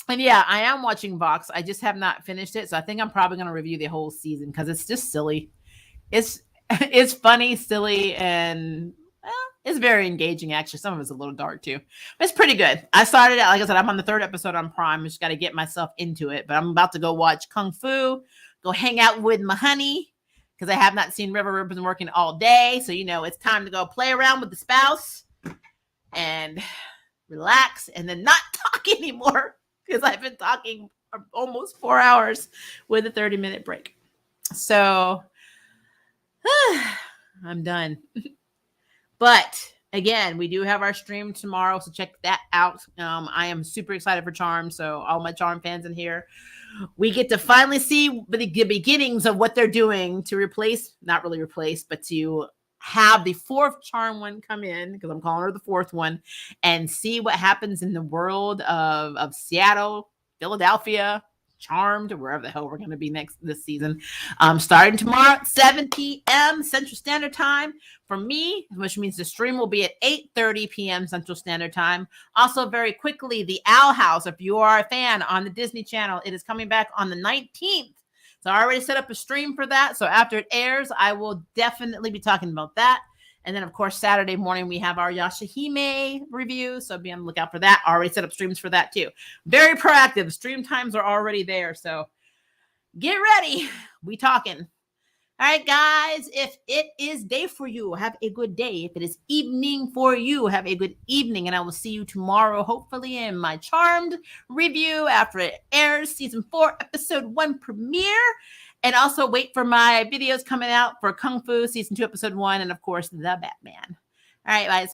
yeah, I am watching Vox. I just have not finished it, so I think I'm probably going to review the whole season because it's just silly. It's funny, silly, and it's very engaging, actually. Some of it's a little dark, too. But it's pretty good. I started out, like I said, I'm on the 3rd episode on Prime. I just got to get myself into it. But I'm about to go watch Kung Fu, go hang out with my honey, because I have not seen River. River's been working all day. So, it's time to go play around with the spouse and relax and then not talk anymore, because I've been talking for almost 4 hours with a 30-minute break. So, I'm done. But again, we do have our stream tomorrow, so check that out. I am super excited for Charm, so all my Charm fans in here, we get to finally see the beginnings of what they're doing to not really replace, but to have the 4th Charm one come in, because I'm calling her the 4th one, and see what happens in the world of Seattle, Philadelphia, Charmed, or wherever the hell we're going to be this season. Starting tomorrow at 7 p.m. Central Standard Time for me, which means the stream will be at 8:30 p.m. Central Standard Time. Also, very quickly, the Owl House, if you are a fan on the Disney Channel, it is coming back on the 19th. So I already set up a stream for that. So after it airs, I will definitely be talking about that. And then, of course, Saturday morning, we have our Yashahime review. So be on the lookout for that. I already set up streams for that, too. Very proactive. Stream times are already there. So get ready. We talking. All right, guys. If it is day for you, have a good day. If it is evening for you, have a good evening. And I will see you tomorrow, hopefully, in my Charmed review after it airs. Season 4, Episode 1 premiere. And also wait for my videos coming out for Kung Fu Season 2, Episode 1, and, of course, The Batman. All right, guys.